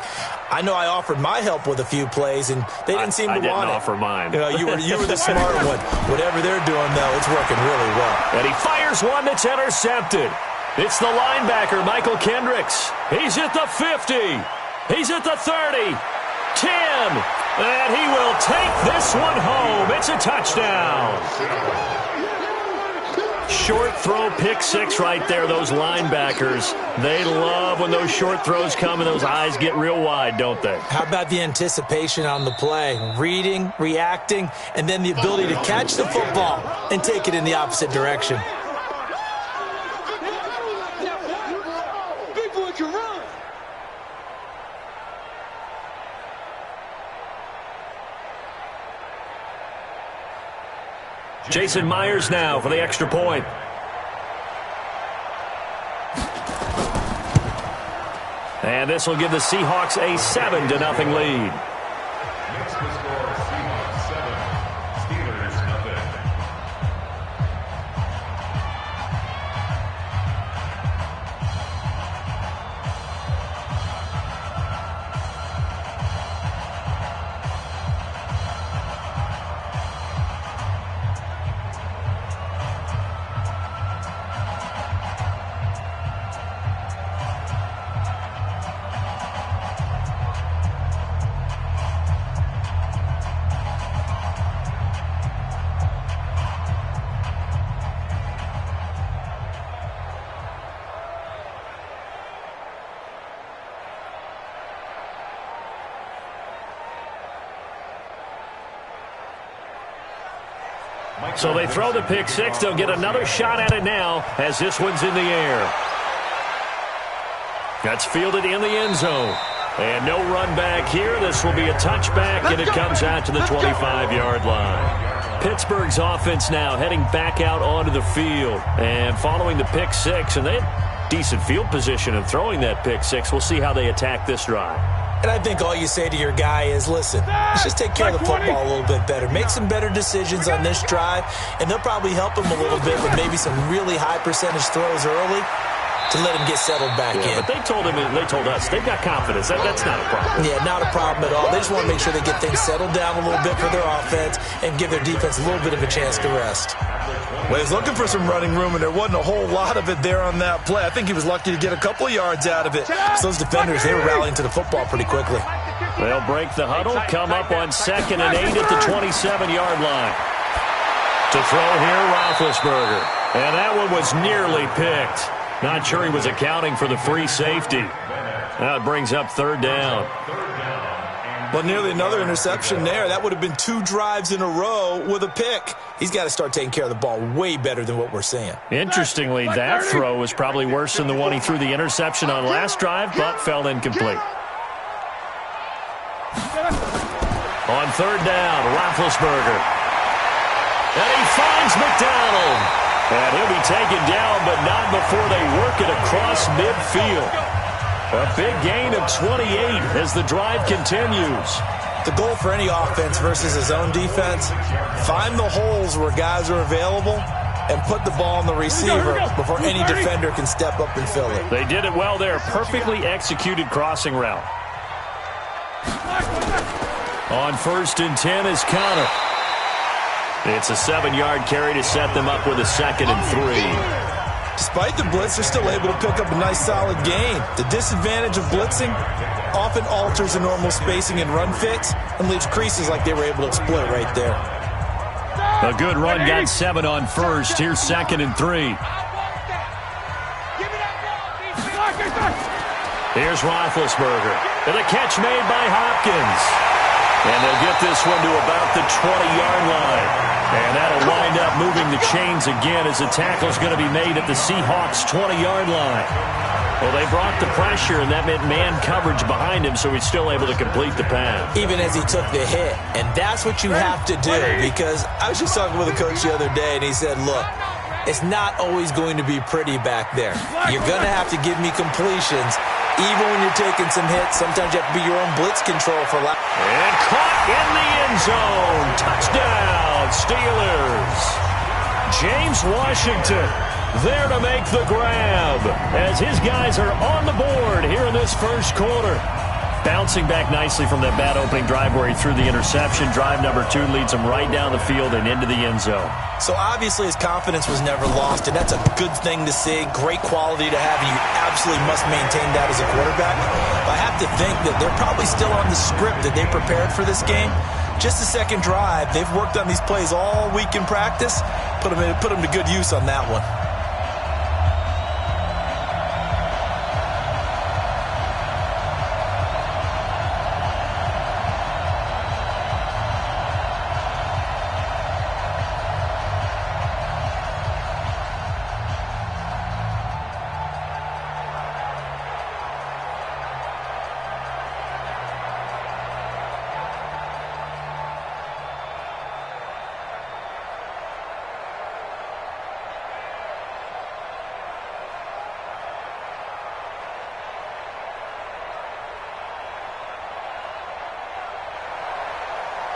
I know I offered my help with a few plays, and they didn't seem to want it. I didn't offer mine. You know, you were the smart one. Whatever they're doing, though, it's working really well. And he fires one that's intercepted. It's the linebacker, Michael Kendricks. He's at the 50. He's at the 30. 10. And he will take this one home. It's a touchdown. Short throw, pick six right there, those linebackers. They love when those short throws come and those eyes get real wide, don't they? How about the anticipation on the play? Reading, reacting, and then the ability to catch the football and take it in the opposite direction. Jason Myers now for the extra point. And this will give the Seahawks a 7-0 lead. So they throw the pick six. They'll get another shot at it now as this one's in the air. That's fielded in the end zone. And no run back here. This will be a touchback, and it comes out to the 25-yard line. Pittsburgh's offense now heading back out onto the field. And following the pick six, and they had decent field position in throwing that pick six. We'll see how they attack this drive. And I think all you say to your guy is, listen, let's just take care of the football a little bit better. Make some better decisions on this drive, and they'll probably help him a little bit with maybe some really high percentage throws early to let him get settled back in. But they told us, they've got confidence. That's not a problem. Yeah, not a problem at all. They just want to make sure they get things settled down a little bit for their offense and give their defense a little bit of a chance to rest. Well, he's looking for some running room, and there wasn't a whole lot of it there on that play. I think he was lucky to get a couple of yards out of it. So those defenders, they were rallying to the football pretty quickly. They'll break the huddle, come up on 2nd and 8 at the 27-yard line. To throw here, Roethlisberger. And that one was nearly picked. Not sure he was accounting for the free safety. That brings up 3rd down. Well, nearly another interception there. That would have been 2 drives in a row with a pick. He's got to start taking care of the ball way better than what we're seeing. Interestingly, that throw was probably worse than the one he threw the interception on last drive, but fell incomplete. On third down, Roethlisberger. And he finds McDonald. And he'll be taken down, but not before they work it across midfield. A big gain of 28 as the drive continues. The goal for any offense versus his own defense, find the holes where guys are available and put the ball on the receiver before any defender can step up and fill it. They did it well there. Perfectly executed crossing route. On 1st and 10 is Connor. It's a 7-yard carry to set them up with a 2nd and 3. Despite the blitz, they're still able to pick up a nice solid gain. The disadvantage of blitzing often alters the normal spacing and run fits and leaves creases like they were able to exploit right there. A good run got 7 on 1st. Here's 2nd and 3. Here's Roethlisberger. And a catch made by Hopkins. And they'll get this one to about the 20-yard line. And that'll wind up moving the chains again as the tackle's going to be made at the Seahawks' 20-yard line. Well, they brought the pressure, and that meant man coverage behind him, so he's still able to complete the pass. Even as he took the hit. And that's what you have to do, because I was just talking with a coach the other day, and he said, look, it's not always going to be pretty back there. You're going to have to give me completions. Even when you're taking some hits, sometimes you have to be your own blitz control for life. And caught in the end zone. Touchdown, Steelers. James Washington there to make the grab as his guys are on the board here in this first quarter. Bouncing back nicely from that bad opening drive where he threw the interception. Drive number 2 leads him right down the field and into the end zone. So obviously his confidence was never lost, and that's a good thing to see. Great quality to have, and you absolutely must maintain that as a quarterback. But I have to think that they're probably still on the script that they prepared for this game. Just the second drive. They've worked on these plays all week in practice. Put them to good use on that one.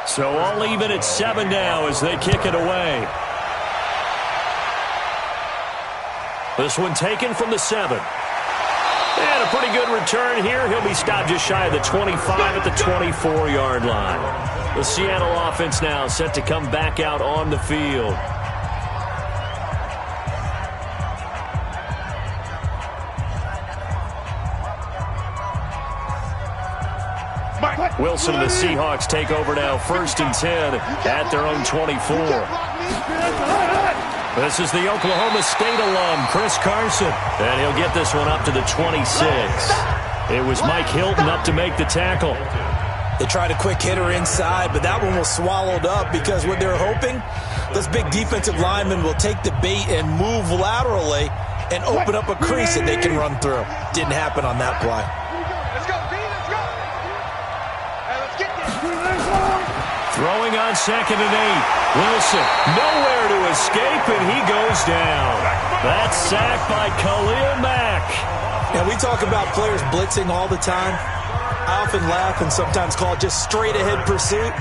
So all even at 7 now as they kick it away. This one taken from the 7. And a pretty good return here. He'll be stopped just shy of the 25 at the 24-yard line. The Seattle offense now set to come back out on the field. Wilson and the Seahawks take over now, 1st and 10 at their own 24. This is the Oklahoma State alum, Chris Carson, and he'll get this one up to the 26. It was Mike Hilton up to make the tackle. They tried a quick hitter inside, but that one was swallowed up because what they're hoping, this big defensive lineman will take the bait and move laterally and open up a crease that they can run through. Didn't happen on that play. Throwing on 2nd and 8. Wilson nowhere to escape, and he goes down. That's sacked by Khalil Mack. Now, we talk about players blitzing all the time. I often laugh and sometimes call it just straight-ahead pursuit.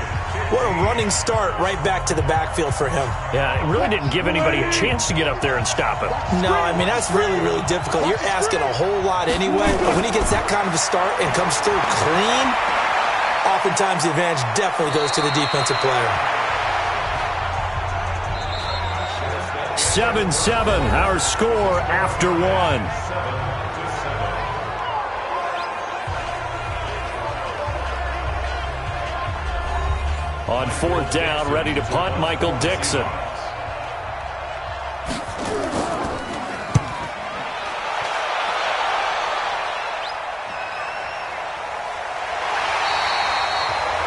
What a running start right back to the backfield for him. Yeah, it really didn't give anybody a chance to get up there and stop him. No, I mean, that's really, really difficult. You're asking a whole lot anyway, but when he gets that kind of a start and comes through clean, oftentimes the advantage definitely goes to the defensive player. 7-7, our score after 1. On 4th down, ready to punt, Michael Dixon.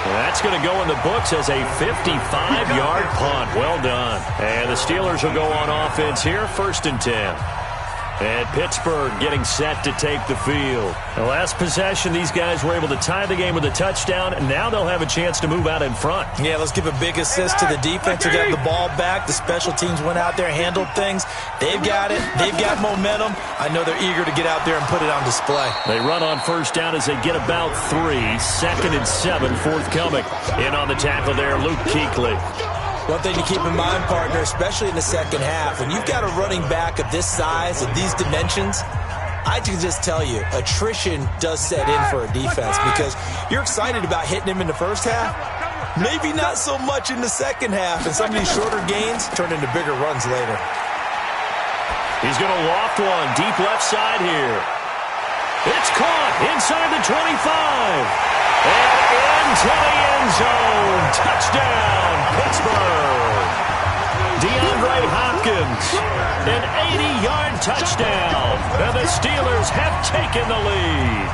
That's going to go in the books as a 55-yard punt. Well done. And the Steelers will go on offense here, 1st and 10. And Pittsburgh getting set to take the field. The last possession, these guys were able to tie the game with a touchdown, and now they'll have a chance to move out in front. Yeah, let's give a big assist to the defense who got the ball back. The special teams went out there, handled things. They've got it. They've got momentum. I know they're eager to get out there and put it on display. They run on first down as they get about 3. 2nd and 7 forthcoming. In on the tackle there, Luke Kuechly. One thing to keep in mind, partner, especially in the second half, when you've got a running back of this size, of these dimensions, I can just tell you, attrition does set in for a defense because you're excited about hitting him in the first half, maybe not so much in the second half, and some of these shorter gains turn into bigger runs later. He's going to loft one deep left side here. It's caught inside the 25. And into the end zone. Touchdown, Pittsburgh. DeAndre Hopkins, an 80-yard touchdown. And the Steelers have taken the lead.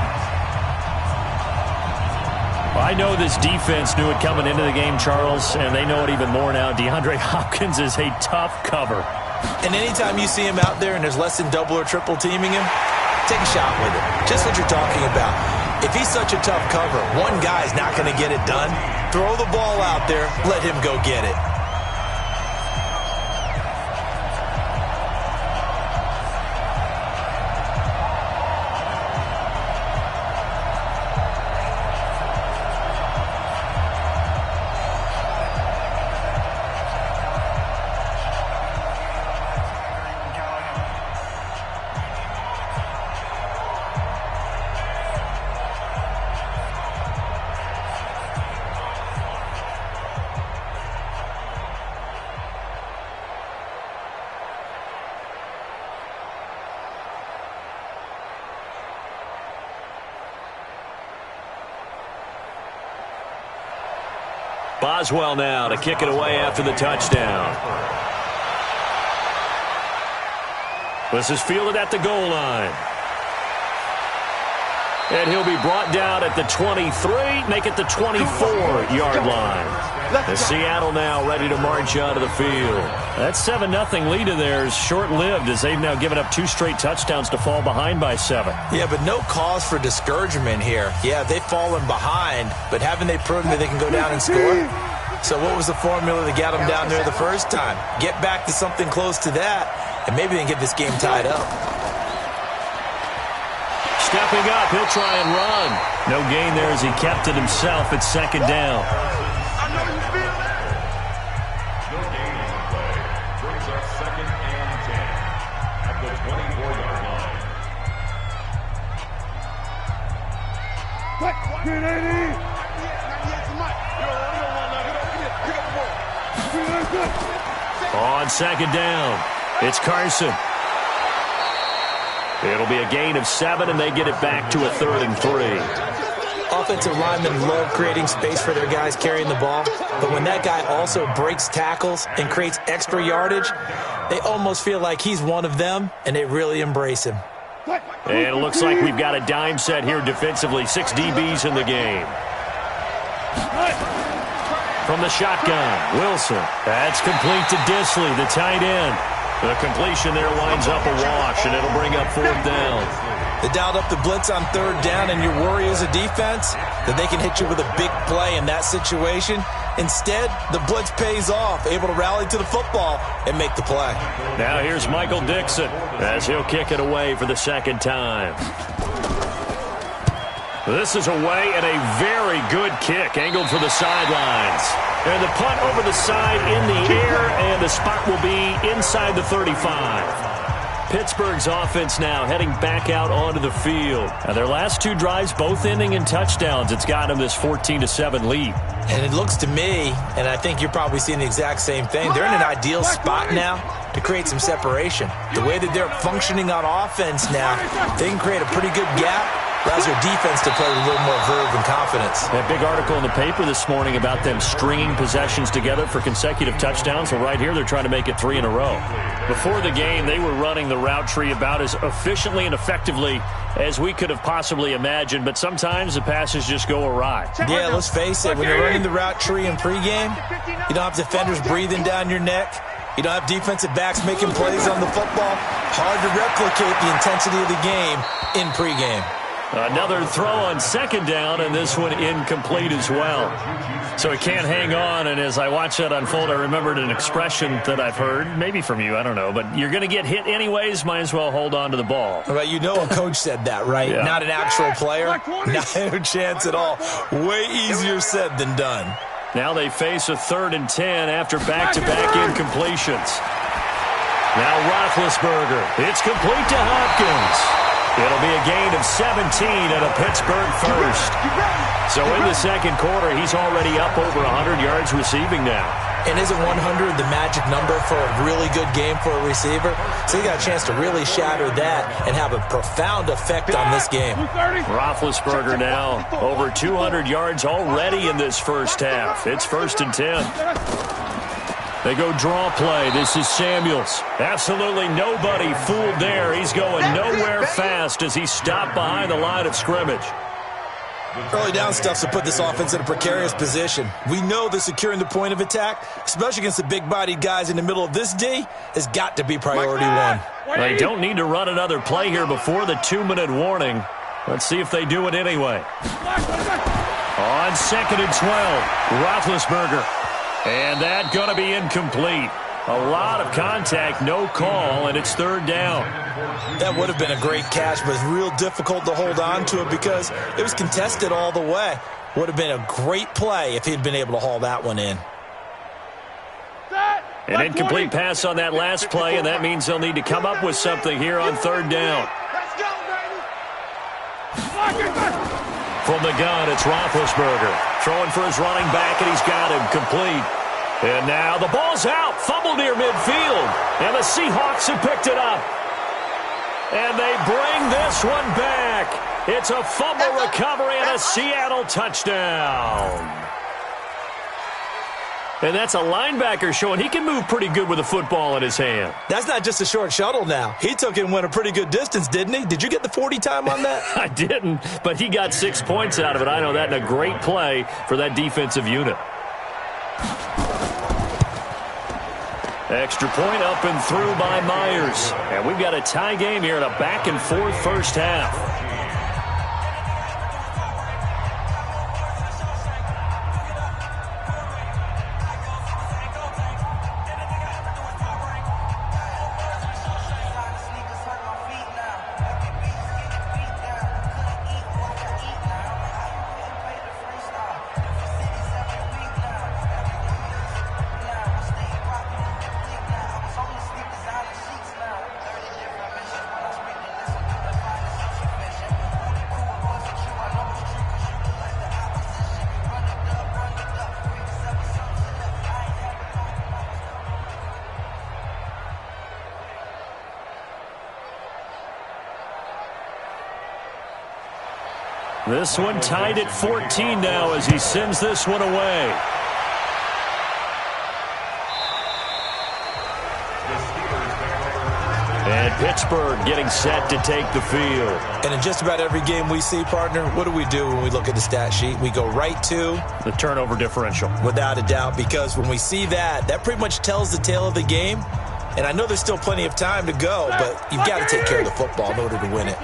I know this defense knew it coming into the game, Charles, and they know it even more now. DeAndre Hopkins is a tough cover. And anytime you see him out there and there's less than double or triple teaming him, take a shot with it. Just what you're talking about. If he's such a tough cover, one guy's not going to get it done. Throw the ball out there. Let him go get it. Boswell now to kick it away after the touchdown. This is fielded at the goal line. And he'll be brought down at the 23, make it the 24-yard line. The Seattle now ready to march out of the field. That 7-0 lead of theirs short-lived as they've now given up 2 straight touchdowns to fall behind by 7. Yeah, but no cause for discouragement here. Yeah, they've fallen behind, but haven't they proven that they can go down and score? So what was the formula that got them down there the first time? Get back to something close to that, and maybe they can get this game tied up. Stepping up, he'll try and run. No gain there as he kept it himself at 2nd down. I know you feel that. No gain on the play brings us 2nd and 10 at the 24-yard line. What? 380. On 2nd down, it's Carson. It'll be a gain of 7, and they get it back to a 3rd and 3. Offensive linemen love creating space for their guys carrying the ball, but when that guy also breaks tackles and creates extra yardage, they almost feel like he's one of them, and they really embrace him. And it looks like we've got a dime set here defensively. 6 DBs in the game. From the shotgun, Wilson. That's complete to Disley, the tight end. The completion there winds up a wash, and it'll bring up 4th down. They dialed up the blitz on 3rd down, and your worry as a defense that they can hit you with a big play in that situation. Instead, the blitz pays off, able to rally to the football and make the play. Now here's Michael Dixon as he'll kick it away for the 2nd time. This is away and a very good kick, angled for the sidelines. And the punt over the side in the air, and the spot will be inside the 35. Pittsburgh's offense now heading back out onto the field. And their last 2 drives both ending in touchdowns. It's got them this 14-7 lead. And it looks to me, and I think you're probably seeing the exact same thing, they're in an ideal spot now to create some separation. The way that they're functioning on offense now, they can create a pretty good gap. Allows their defense to play with a little more verve and confidence. That big article in the paper this morning about them stringing possessions together for consecutive touchdowns. Well, right here, they're trying to make it 3 in a row. Before the game, they were running the route tree about as efficiently and effectively as we could have possibly imagined, but sometimes the passes just go awry. Yeah, let's face it, when you're running the route tree in pregame, you don't have defenders breathing down your neck. You don't have defensive backs making plays on the football. Hard to replicate the intensity of the game in pregame. Another throw on second down, and this one incomplete as well. So it can't hang on, and as I watch that unfold, I remembered an expression that I've heard, maybe from you, I don't know, but you're going to get hit anyways, might as well hold on to the ball. Well, you know a coach said that, right? Yeah. Not an actual player. No chance at all. Way easier said than done. Now they face a 3rd and 10 after back-to-back incompletions. Now Roethlisberger. It's complete to Hopkins. It'll be a gain of 17 and a Pittsburgh first. So in the second quarter, he's already up over 100 yards receiving now. And isn't 100 the magic number for a really good game for a receiver? So he got a chance to really shatter that and have a profound effect on this game. Roethlisberger now over 200 yards already in this first half. It's 1st and 10. They go draw play. This is Samuels. Absolutely nobody fooled there. He's going nowhere fast as he stopped behind the line of scrimmage. Early down stuff to put this offense in a precarious position. We know that securing the point of attack, especially against the big-bodied guys in the middle of this D, has got to be priority one. They don't need to run another play here before the 2-minute warning. Let's see if they do it anyway. On 2nd and 12, Roethlisberger. And that going to be incomplete. A lot of contact, no call, and it's 3rd down. That would have been a great catch, but it's real difficult to hold on to it because it was contested all the way. Would have been a great play if he'd been able to haul that one in. An incomplete pass on that last play, and that means they'll need to come up with something here on 3rd down. From the gun, it's Roethlisberger. Throwing for his running back, and he's got him complete. And now the ball's out. Fumble near midfield. And the Seahawks have picked it up. And they bring this one back. It's a fumble recovery and a Seattle touchdown. And that's a linebacker showing he can move pretty good with a football in his hand. That's not just a short shuttle now. He took it and went a pretty good distance, didn't he? Did you get the 40 time on that? I didn't, but he got 6 points out of it. I know that, and a great play for that defensive unit. Extra point up and through by Myers. And we've got a tie game here in a back-and-forth first half. This one tied at 14 now as he sends this one away. And Pittsburgh getting set to take the field. And in just about every game we see, partner, what do we do when we look at the stat sheet? We go right to the turnover differential. Without a doubt, because when we see that, that pretty much tells the tale of the game. And I know there's still plenty of time to go, but you've got to take care of the football in order to win it.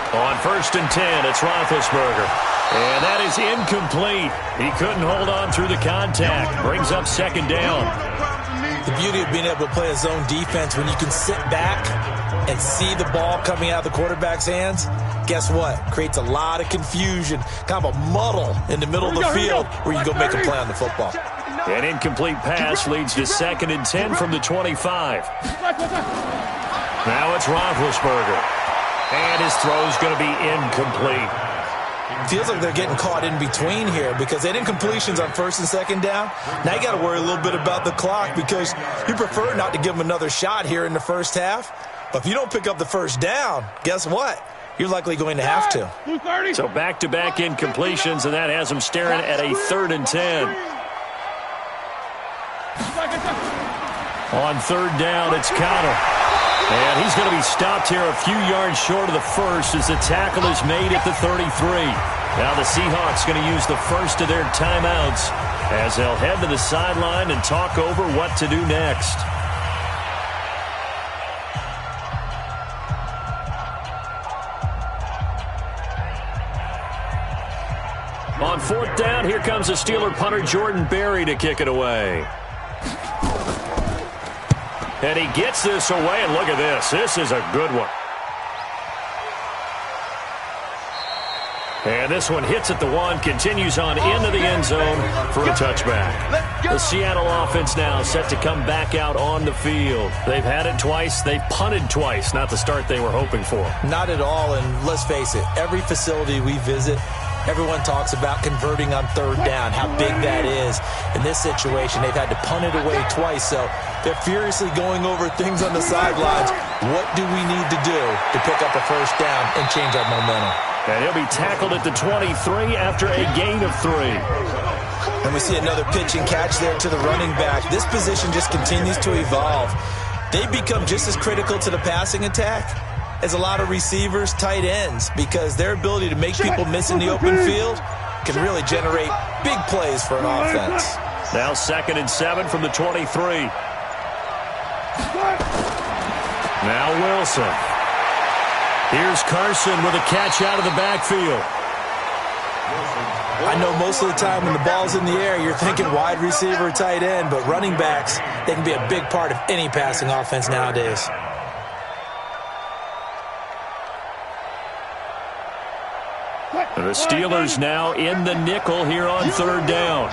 On 1st and 10, it's Roethlisberger. And that is incomplete. He couldn't hold on through the contact. Brings up 2nd down. The beauty of being able to play a zone defense when you can sit back and see the ball coming out of the quarterback's hands, guess what? Creates a lot of confusion, kind of a muddle in the middle of the field where you go make a play on the football. An incomplete pass leads to 2nd and 10 from the 25. Now it's Roethlisberger. And his throw's going to be incomplete. Feels like they're getting caught in between here because they had incompletions on 1st and 2nd down. Now you got to worry a little bit about the clock because you prefer not to give them another shot here in the first half. But if you don't pick up the 1st down, guess what? You're likely going to have to. So back-to-back incompletions, and that has them staring at a 3rd and 10. On 3rd down, it's Connell. And he's going to be stopped here a few yards short of the 1st as the tackle is made at the 33. Now the Seahawks going to use the first of their timeouts as they'll head to the sideline and talk over what to do next. On fourth down, here comes the Steeler punter Jordan Berry to kick it away. And he gets this away, and look at this. This is a good one. And this one hits at the one, continues on into the end zone for a touchback. The Seattle offense now set to come back out on the field. They've had it twice. They've punted twice. Not the start they were hoping for. Not at all, and let's face it, every facility we visit, everyone talks about converting on third down, how big that is. In this situation, they've had to punt it away twice, so they're furiously going over things on the sidelines. What do we need to do to pick up a first down and change our momentum? And he'll be tackled at the 23 after a gain of 3. And we see another pitch and catch there to the running back. This position just continues to evolve. They become just as critical to the passing attack as a lot of receivers, tight ends, because their ability to make people miss in the open field can really generate big plays for an offense. Now 2nd and 7 from the 23. Now Wilson. Here's Carson with a catch out of the backfield. I know most of the time when the ball's in the air, you're thinking wide receiver, tight end, but running backs, they can be a big part of any passing offense nowadays. The Steelers now in the nickel here on third down.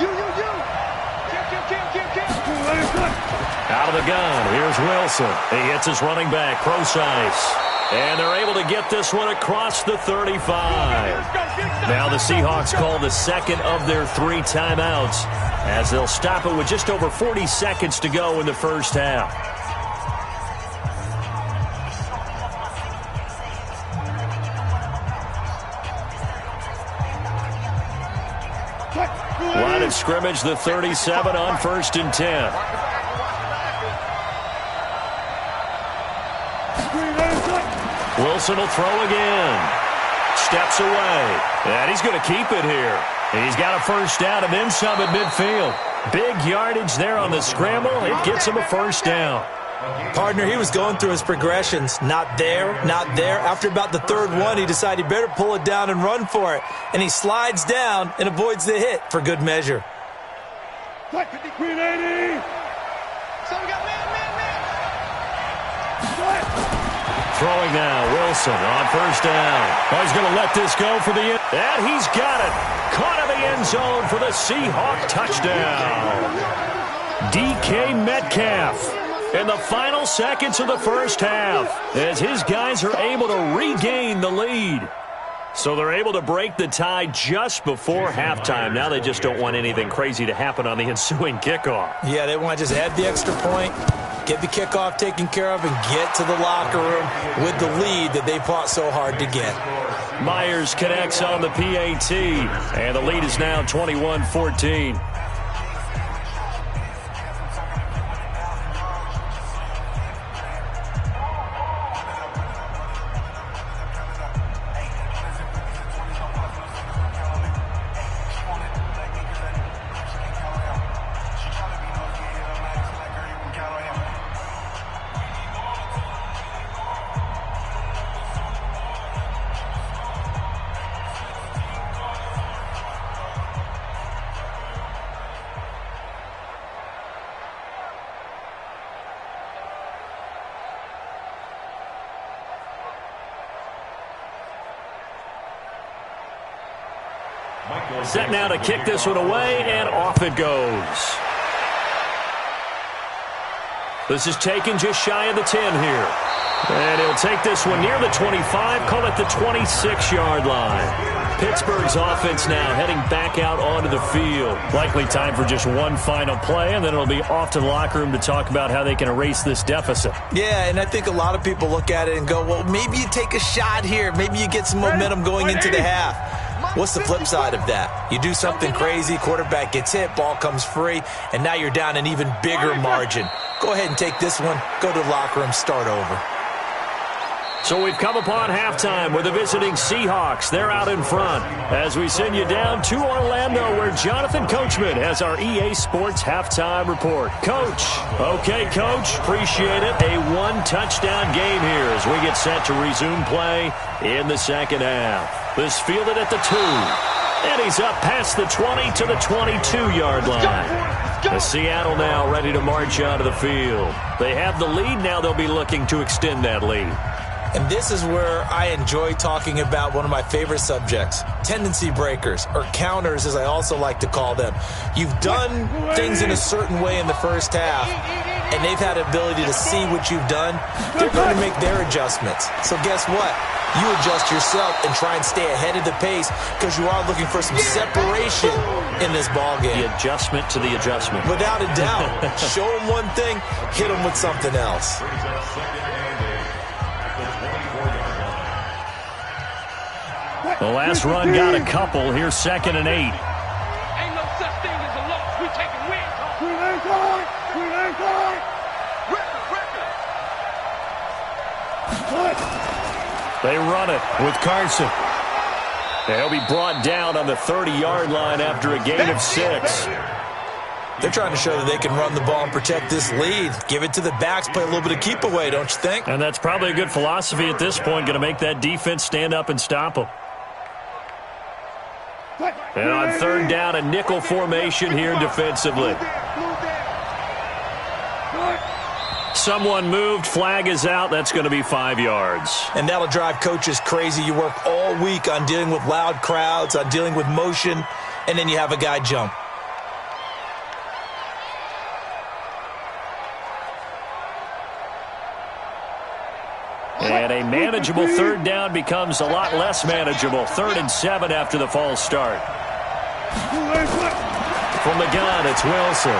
Out of the gun, here's Wilson. He hits his running back, Procise. And they're able to get this one across the 35. Now the Seahawks call the second of their 3 timeouts as they'll stop it with just over 40 seconds to go in the first half. Line of scrimmage, the 37 on 1st and 10. Wilson will throw again. Steps away. And he's going to keep it here. And he's got a first down and then some at midfield. Big yardage there on the scramble. It gets him a first down. Partner, he was going through his progressions. Not there, not there. After about the 3rd one, he decided he better pull it down and run for it. And he slides down and avoids the hit for good measure. Throwing now, Wilson on first down. Oh, he's going to let this go for the end. And he's got it. Caught in the end zone for the Seahawk touchdown. DK Metcalf in the final seconds of the first half as his guys are able to regain the lead. So they're able to break the tie just before halftime. Now they just don't want anything crazy to happen on the ensuing kickoff. Yeah, they want to just add the extra point, get the kickoff taken care of, and get to the locker room with the lead that they fought so hard to get. Myers connects on the PAT, and the lead is now 21-14. Set now to kick this one away, and off it goes. This is taken just shy of the 10 here. And he'll take this one near the 25, call it the 26-yard line. Pittsburgh's offense now heading back out onto the field. Likely time for just one final play, and then it'll be off to the locker room to talk about how they can erase this deficit. Yeah, and I think a lot of people look at it and go, well, maybe you take a shot here. Maybe you get some momentum going into the half. What's the flip side of that? You do something crazy, quarterback gets hit, ball comes free, and now you're down an even bigger margin. Go ahead and take this one, go to the locker room, start over. So we've come upon halftime with the visiting Seahawks. They're out in front as we send you down to Orlando where Jonathan Coachman has our EA Sports halftime report. Coach. Okay, Coach. Appreciate it. A one-touchdown game here as we get set to resume play in the second half. This fielded at the 2. And he's up past the 20 to the 22-yard line. The Seattle now ready to march out of the field. They have the lead. Now they'll be looking to extend that lead. And this is where I enjoy talking about one of my favorite subjects, tendency breakers, or counters as I also like to call them. You've done things in a certain way in the first half, and they've had the ability to see what you've done. They're going to make their adjustments. So guess what? You adjust yourself and try and stay ahead of the pace because you are looking for some separation in this ball game. The adjustment to the adjustment. Without a doubt. Show them one thing, hit them with something else. The last run got a couple. Here's 2nd and 8. Ain't no such thing as a loss. We taking wins. We ain't going. We ain't going. They run it with Carson. They'll be brought down on the 30-yard line after a gain of 6. They're trying to show that they can run the ball and protect this lead. Give it to the backs, play a little bit of keep away, don't you think? And that's probably a good philosophy at this point, going to make that defense stand up and stop them. And on 3rd down, a nickel formation here defensively. Someone moved. Flag is out. That's going to be 5 yards. And that'll drive coaches crazy. You work all week on dealing with loud crowds, on dealing with motion, and then you have a guy jump. And a manageable 3rd down becomes a lot less manageable. 3rd and 7 after the false start. From the gun, it's Wilson.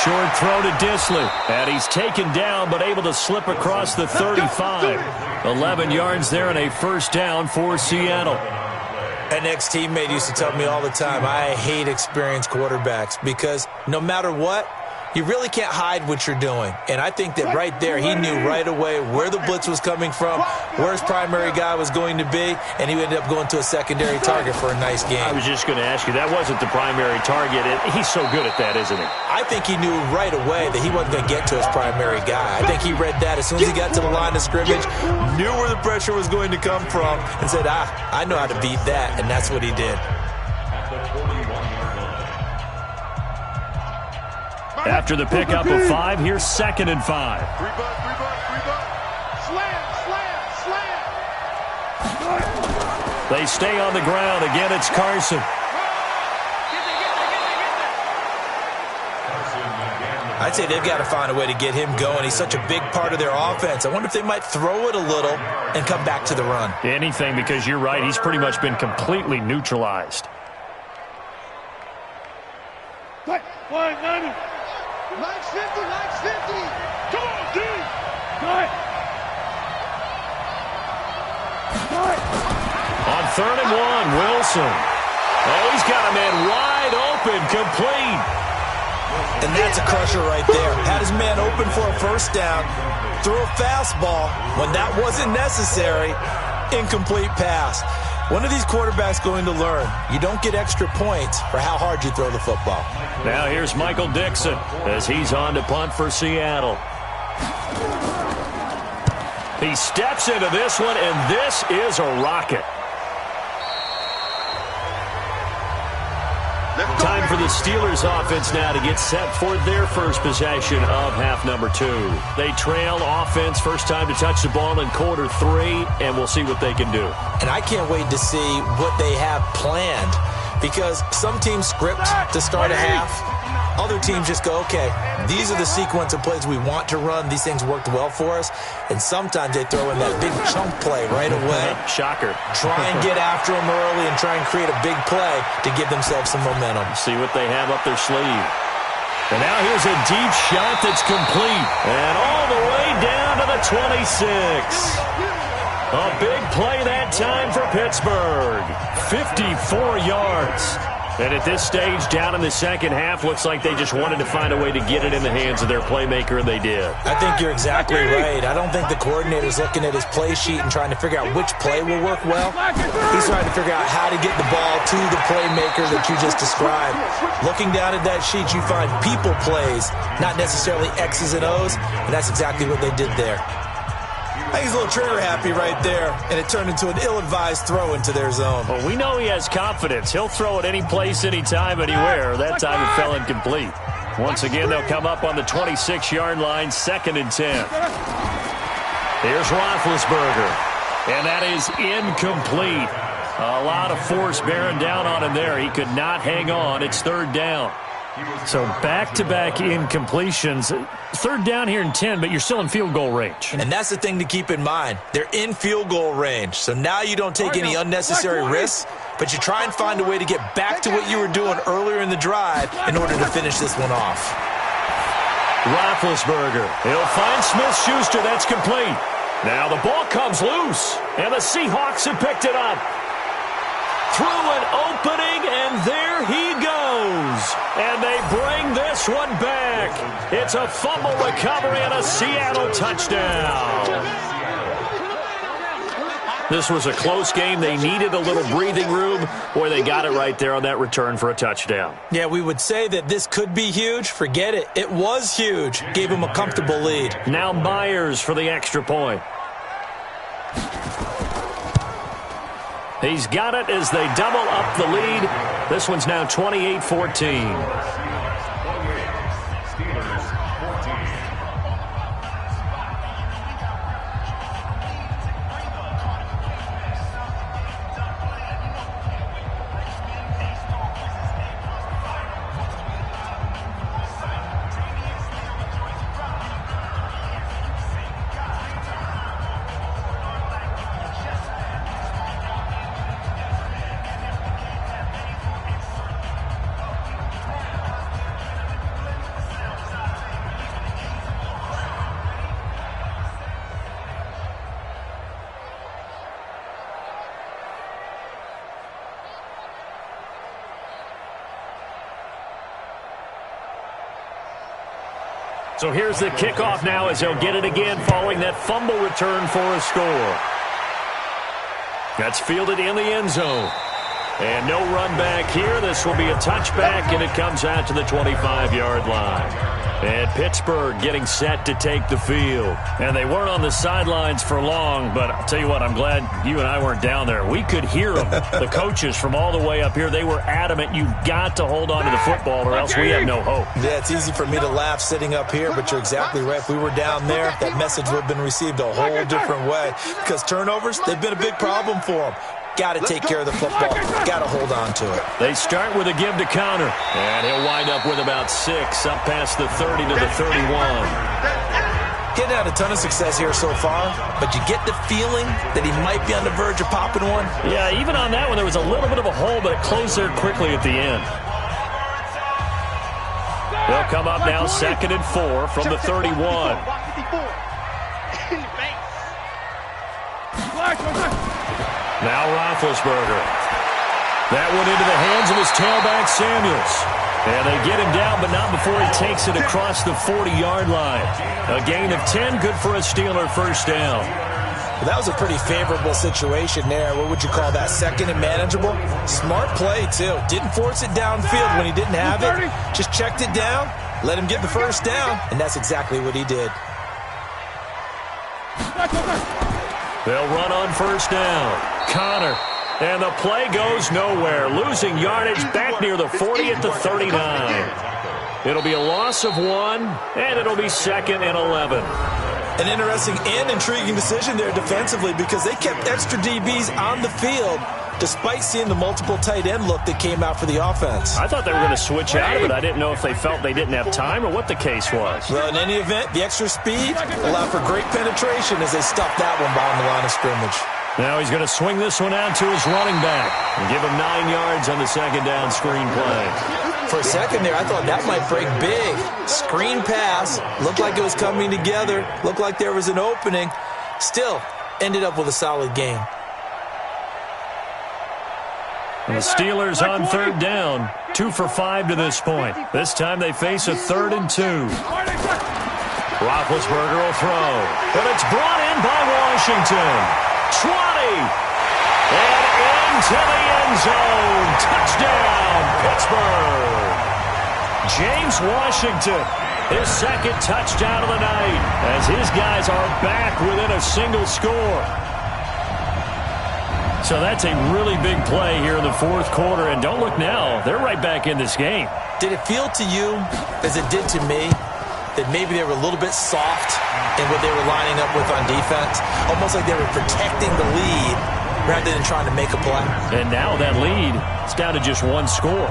Short throw to Disley. And he's taken down but able to slip across the 35. 11 yards there and a 1st down for Seattle. An ex-teammate used to tell me all the time, I hate experienced quarterbacks because no matter what, you really can't hide what you're doing. And I think that right there, he knew right away where the blitz was coming from, where his primary guy was going to be, and he ended up going to a secondary target for a nice game. I was just going to ask you, that wasn't the primary target. He's so good at that, isn't he? I think he knew right away that he wasn't going to get to his primary guy. I think he read that as soon as he got to the line of scrimmage, knew where the pressure was going to come from, and said, I know how to beat that, and that's what he did. After the pickup of 5, here's 2nd and 5. Slam. They stay on the ground. Again, it's Carson. I'd say they've got to find a way to get him going. He's such a big part of their offense. I wonder if they might throw it a little and come back to the run. Anything, because you're right. He's pretty much been completely neutralized. 190. Max 50, Max 50. Come on, dude. Cut. On 3rd and 1, Wilson. Oh, he's got a man wide open, complete. And that's a crusher right there. Had his man open for a 1st down, threw a fastball when that wasn't necessary, incomplete pass. When are these quarterbacks going to learn? You don't get extra points for how hard you throw the football. Now here's Michael Dixon as he's on to punt for Seattle. He steps into this one, and this is a rocket. Time for the Steelers offense now to get set for their first possession of half number 2. They trail offense, first time to touch the ball in quarter 3, and we'll see what they can do. And I can't wait to see what they have planned because some teams script to start a half. Other teams just go, okay, these are the sequence of plays we want to run. These things worked well for us. And sometimes they throw in that big chunk play right away. Shocker. Try and get after them early and try and create a big play to give themselves some momentum. See what they have up their sleeve. And now here's a deep shot that's complete. And all the way down to the 26. A big play that time for Pittsburgh. 54 yards. And at this stage, down in the second half, looks like they just wanted to find a way to get it in the hands of their playmaker, and they did. I think you're exactly right. I don't think the coordinator's looking at his play sheet and trying to figure out which play will work well. He's trying to figure out how to get the ball to the playmaker that you just described. Looking down at that sheet, you find people plays, not necessarily X's and O's, and that's exactly what they did there. I think he's a little trigger happy right there, and it turned into an ill-advised throw into their zone. Well, we know he has confidence. He'll throw it any place, anytime, anywhere. That time it fell incomplete. Once again, they'll come up on the 26-yard line, 2nd and 10. Here's Roethlisberger, and that is incomplete. A lot of force bearing down on him there. He could not hang on. It's 3rd down. So back-to-back incompletions. 3rd down here and 10, but you're still in field goal range. And that's the thing to keep in mind. They're in field goal range. So now you don't take any unnecessary risks, but you try and find a way to get back to what you were doing earlier in the drive in order to finish this one off. Roethlisberger. He'll find Smith-Schuster. That's complete. Now the ball comes loose, and the Seahawks have picked it up. Through an opening, and there he goes. And they bring this one back. It's a fumble recovery and a Seattle touchdown. This was a close game. They needed a little breathing room, or they got it right there on that return for a touchdown. Yeah, we would say that this could be huge. Forget it. It was huge. Gave him a comfortable lead. Now Myers for the extra point. He's got it as they double up the lead. This one's now 28-14. So here's the kickoff now as they'll get it again following that fumble return for a score. That's fielded in the end zone. And no run back here. This will be a touchback, and it comes out to the 25-yard line. And Pittsburgh getting set to take the field. And they weren't on the sidelines for long, but I'll tell you what, I'm glad you and I weren't down there. We could hear them. The coaches from all the way up here, they were adamant, you've got to hold on to the football or else we have no hope. Yeah, it's easy for me to laugh sitting up here, but you're exactly right. If we were down there, that message would have been received a whole different way. Because turnovers, they've been a big problem for them. Got to take care of the football. Got to hold on to it. They start with a give to counter. And he'll wind up with about 6 up past the 30 to the 31. Getting had a ton of success here so far, but you get the feeling that he might be on the verge of popping one. Yeah, even on that one, there was a little bit of a hole, but it closed there quickly at the end. They'll come up now 2nd and 4 from the 31. Now Roethlisberger. That one into the hands of his tailback, Samuels. And they get him down, but not before he takes it across the 40-yard line. A gain of 10, good for a Steeler first down. Well, that was a pretty favorable situation there. What would you call that? 2nd and manageable? Smart play, too. Didn't force it downfield when he didn't have it. Just checked it down, let him get the first down, and that's exactly what he did. They'll run on first down. Connor. And the play goes nowhere. Losing yardage back near the 40 at the 39. It'll be a loss of 1, and it'll be 2nd and 11. An interesting and intriguing decision there defensively because they kept extra DBs on the field despite seeing the multiple tight end look that came out for the offense. I thought they were going to switch out of it. I didn't know if they felt they didn't have time or what the case was. Well, in any event, the extra speed allowed for great penetration as they stuffed that one behind the line of scrimmage. Now he's going to swing this one out to his running back and give him 9 yards on the 2nd down screen play. For a second there, I thought that might break big. Screen pass, looked like it was coming together, looked like there was an opening. Still, ended up with a solid game. The Steelers on third down, 2 for 5 to this point. This time they face a 3rd and 2. Roethlisberger will throw, but it's brought in by Washington. 20, and into the end zone. Touchdown, Pittsburgh. James Washington, his 2nd touchdown of the night, as his guys are back within a single score. So that's a really big play here in the 4th quarter, and don't look now, they're right back in this game. Did it feel to you, as it did to me, that maybe they were a little bit soft in what they were lining up with on defense? Almost like they were protecting the lead rather than trying to make a play. And now that lead is down to just 1 score.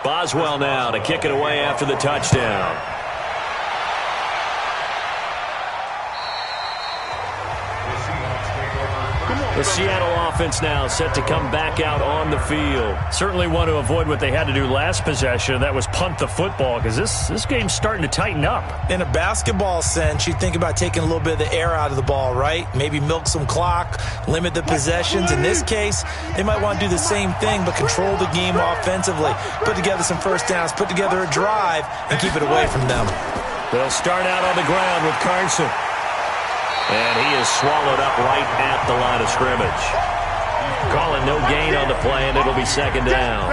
Boswell now to kick it away after the touchdown. The Seattle offense now set to come back out on the field. Certainly want to avoid what they had to do last possession. That was punt the football, because this game's starting to tighten up. In a basketball sense, you think about taking a little bit of the air out of the ball, right? Maybe milk some clock, limit the possessions. In this case, they might want to do the same thing, but control the game offensively. Put together some first downs, put together a drive, and keep it away from them. They'll start out on the ground with Carson. And he is swallowed up right at the line of scrimmage. Calling no gain on the play, and it'll be 2nd down.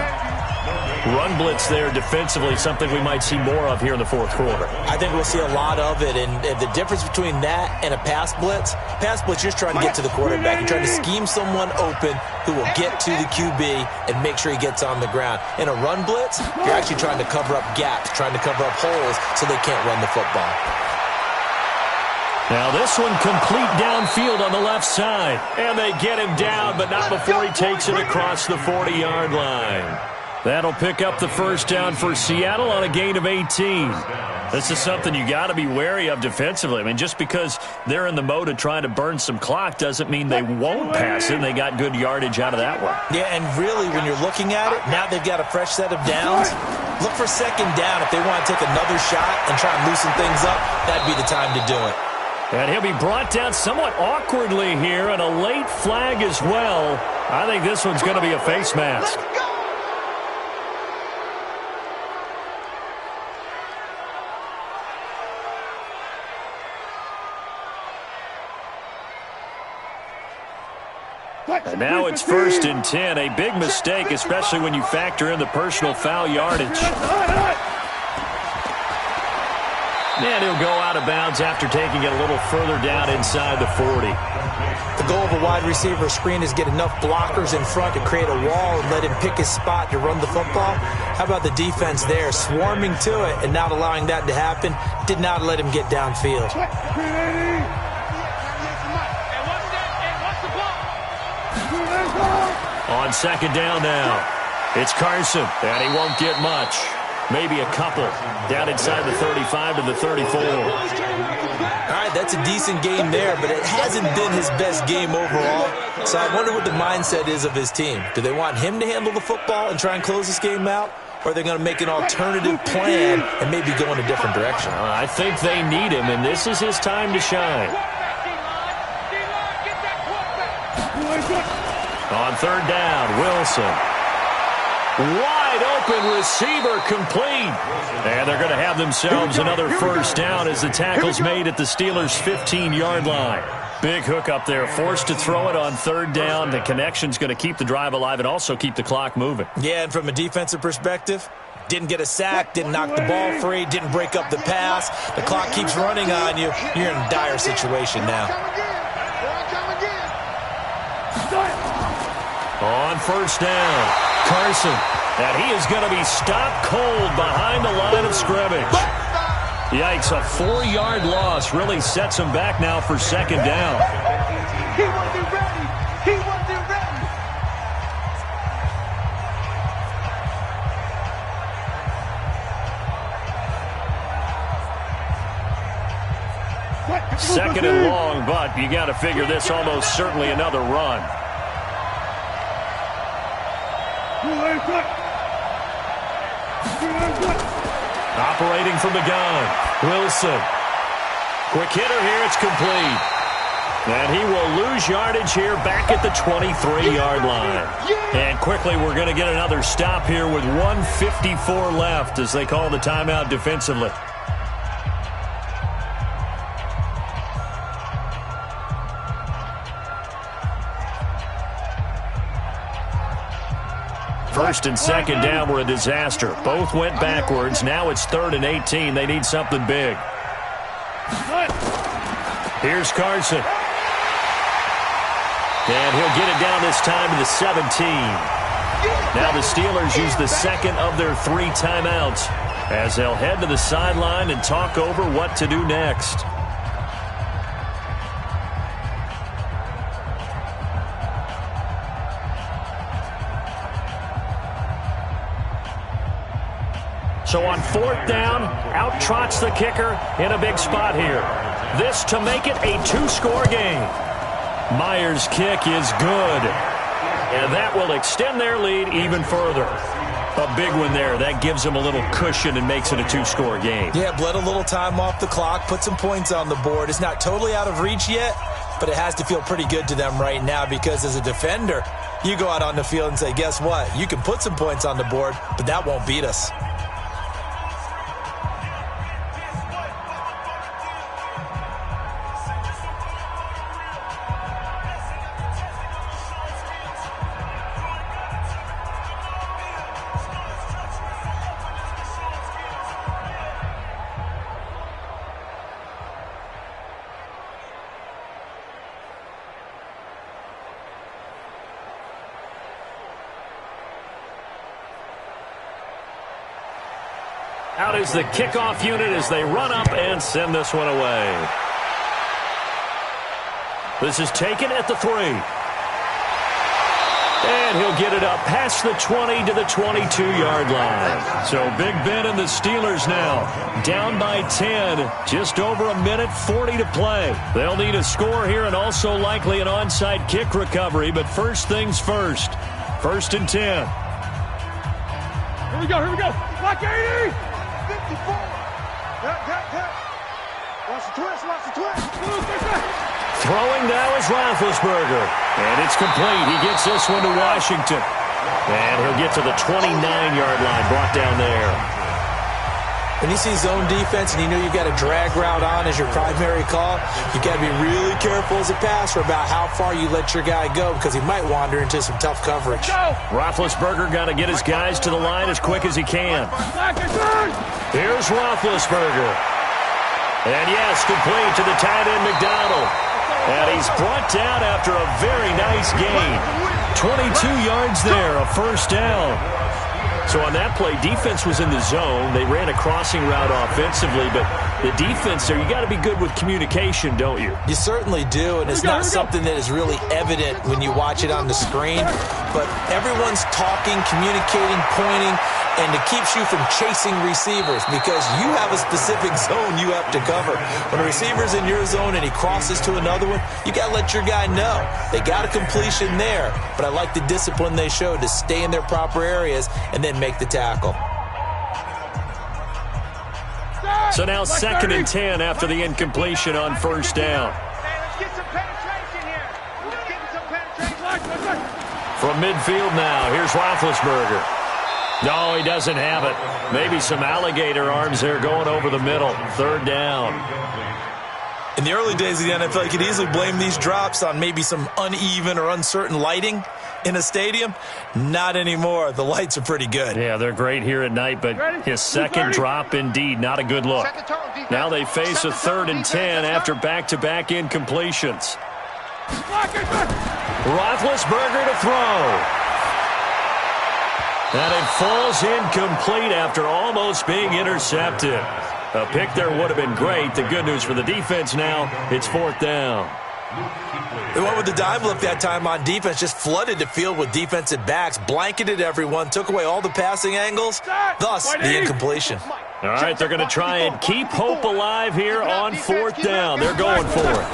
Run blitz there defensively, something we might see more of here in the 4th quarter. I think we'll see a lot of it, and the difference between that and a pass blitz, you're just trying to get to the quarterback. You're trying to scheme someone open who will get to the QB and make sure he gets on the ground. In a run blitz, you're actually trying to cover up gaps, trying to cover up holes so they can't run the football. Now this one complete downfield on the left side. And they get him down, but not before he takes it across the 40-yard line. That'll pick up the first down for Seattle on a gain of 18. This is something you got to be wary of defensively. I mean, just because they're in the mode of trying to burn some clock doesn't mean they won't pass it. They got good yardage out of that one. Yeah, and really, when you're looking at it, now they've got a fresh set of downs. Look for 2nd down. If they want to take another shot and try and loosen things up, that'd be the time to do it. And he'll be brought down somewhat awkwardly here, and a late flag as well. I think this one's going to be a face mask. And now it's 1st and 10. A big mistake, especially when you factor in the personal foul yardage. And he'll go out of bounds after taking it a little further down inside the 40. The goal of a wide receiver screen is get enough blockers in front to create a wall and let him pick his spot to run the football. How about the defense there, swarming to it and not allowing that to happen? Did not let him get downfield. On 2nd down now, it's Carson, and he won't get much. Maybe a couple down inside the 35 to the 34. All right, that's a decent game there, but it hasn't been his best game overall. So I wonder what the mindset is of his team. Do they want him to handle the football and try and close this game out? Or are they going to make an alternative plan and maybe go in a different direction? I think they need him, and this is his time to shine. On 3rd down, Wilson. Wide open receiver complete. And they're going to have themselves another first down as the tackle's made at the Steelers' 15-yard line. Big hook up there, forced to throw it on 3rd down. The connection's going to keep the drive alive and also keep the clock moving. Yeah, and from a defensive perspective, didn't get a sack, didn't knock the ball free, didn't break up the pass. The clock keeps running on you. You're in a dire situation now. On 1st down, Carson And he is going to be stopped cold behind the line of scrimmage. Yikes, a 4-yard loss really sets him back now for second down. He wasn't ready. He wasn't ready. Second and long, but you got to figure this almost certainly another run. Operating from the gun, Wilson. Quick hitter here, it's complete. And he will lose yardage here back at the 23-yard line. And quickly we're going to get another stop here with 1:54 left as they call the timeout defensively. First and second down were a disaster. Both went backwards. Now it's 3rd and 18. They need something big. Here's Carson. And he'll get it down this time to the 17. Now the Steelers use the second of their 3 timeouts as they'll head to the sideline and talk over what to do next. So on 4th down, out trots the kicker in a big spot here. This to make it a 2-score game. Myers' kick is good. And that will extend their lead even further. A big one there. That gives them a little cushion and makes it a 2-score game. Yeah, bled a little time off the clock, put some points on the board. It's not totally out of reach yet, but it has to feel pretty good to them right now because as a defender, you go out on the field and say, guess what? You can put some points on the board, but that won't beat us. Out is the kickoff unit as they run up and send this one away. This is taken at the 3. And he'll get it up past the 20 to the 22-yard line. So Big Ben and the Steelers now down by 10. Just over a minute 40 to play. They'll need a score here and also likely an onside kick recovery. But first things first. 1st and 10. Here we go, here we go. Block 80. 54. Watch the twist, watch the twist. Throwing now is Roethlisberger. And it's complete. He gets this one to Washington. And he'll get to the 29-yard line, brought down there. When you see zone defense and you know you've got a drag route on as your primary call, you've got to be really careful as a passer about how far you let your guy go because he might wander into some tough coverage. Roethlisberger got to get his guys to the line as quick as he can. Here's Roethlisberger. And yes, complete to the tight end McDonald. And he's brought down after a very nice gain. 22 yards there, a first down. So on that play, defense was in the zone. They ran a crossing route offensively, but the defense there, you got to be good with communication, don't you? You certainly do, and it's not something that is really evident when you watch it on the screen. But everyone's talking, communicating, pointing, and it keeps you from chasing receivers because you have a specific zone you have to cover. When a receiver's in your zone and he crosses to another one, you got to let your guy know. They got a completion there, but I like the discipline they showed to stay in their proper areas and then make the tackle. So now 2nd and 10 after the incompletion on first down. Let's get some penetration here. Let's get some penetration. From midfield now, here's Roethlisberger. No, he doesn't have it. Maybe some alligator arms there going over the middle. 3rd down. In the early days of the NFL, you could easily blame these drops on maybe some uneven or uncertain lighting in a stadium. Not anymore. The lights are pretty good. Yeah, they're great here at night, but his second drop, indeed, not a good look. Now they face a 3rd and 10 after back-to-back incompletions. Roethlisberger to throw. And it falls incomplete after almost being intercepted. A pick there would have been great. The good news for the defense now, it's 4th down. They went with the dime look that time on defense, just flooded the field with defensive backs, blanketed everyone, took away all the passing angles, thus the incompletion. All right, they're going to try and keep hope alive here on 4th down. They're going for it.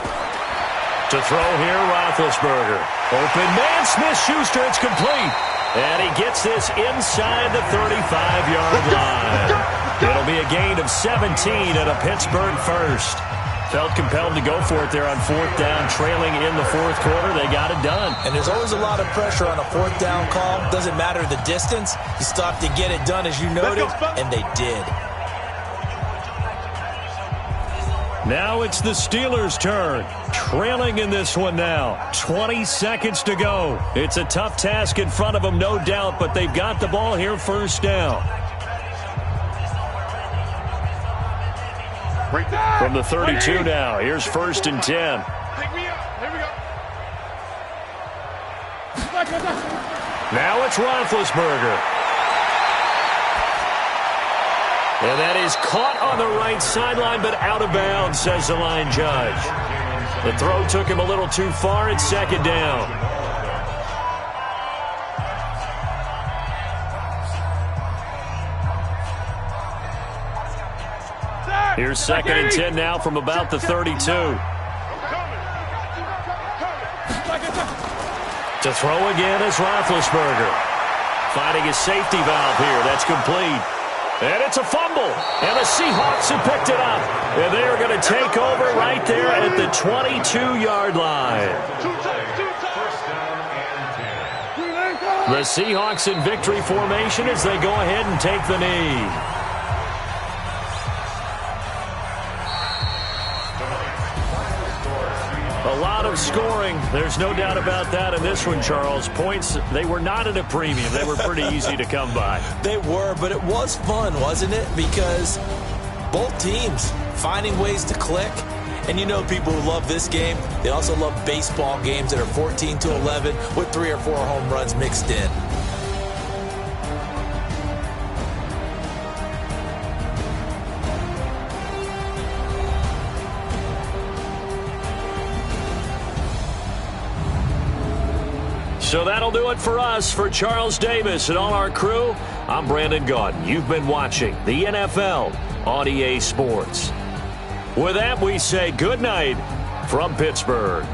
To throw here, Roethlisberger. Open man, Smith-Schuster, it's complete. And he gets this inside the 35-yard line. It'll be a gain of 17 and a Pittsburgh first. Felt compelled to go for it there on 4th down, trailing in the 4th quarter. They got it done. And there's always a lot of pressure on a 4th down call. Doesn't matter the distance. You still have to get it done, as you noted, and they did. Now it's the Steelers' turn. Trailing in this one now. 20 seconds to go. It's a tough task in front of them, no doubt, but they've got the ball here, 1st down. From the 32 now, here's 1st and 10. Take me up. Here we go. Now it's Roethlisberger. And that is caught on the right sideline, but out of bounds, says the line judge. The throw took him a little too far. It's 2nd down. Here's 2nd and 10 now from about the 32. To throw again is Roethlisberger. Finding his safety valve here. That's complete. And it's a fumble. And the Seahawks have picked it up. And they are going to take over right there at the 22-yard line. The Seahawks in victory formation as they go ahead and take the knee. A lot of scoring. There's no doubt about that in this one, Charles. Points, they were not at a premium. They were pretty easy to come by. They were, but it was fun, wasn't it? Because both teams finding ways to click. And you know people who love this game, they also love baseball games that are 14-11 with 3 or 4 home runs mixed in. So that'll do it for us. For Charles Davis and all our crew, I'm Brandon Gaudin. You've been watching the NFL on EA Sports. With that, we say good night from Pittsburgh.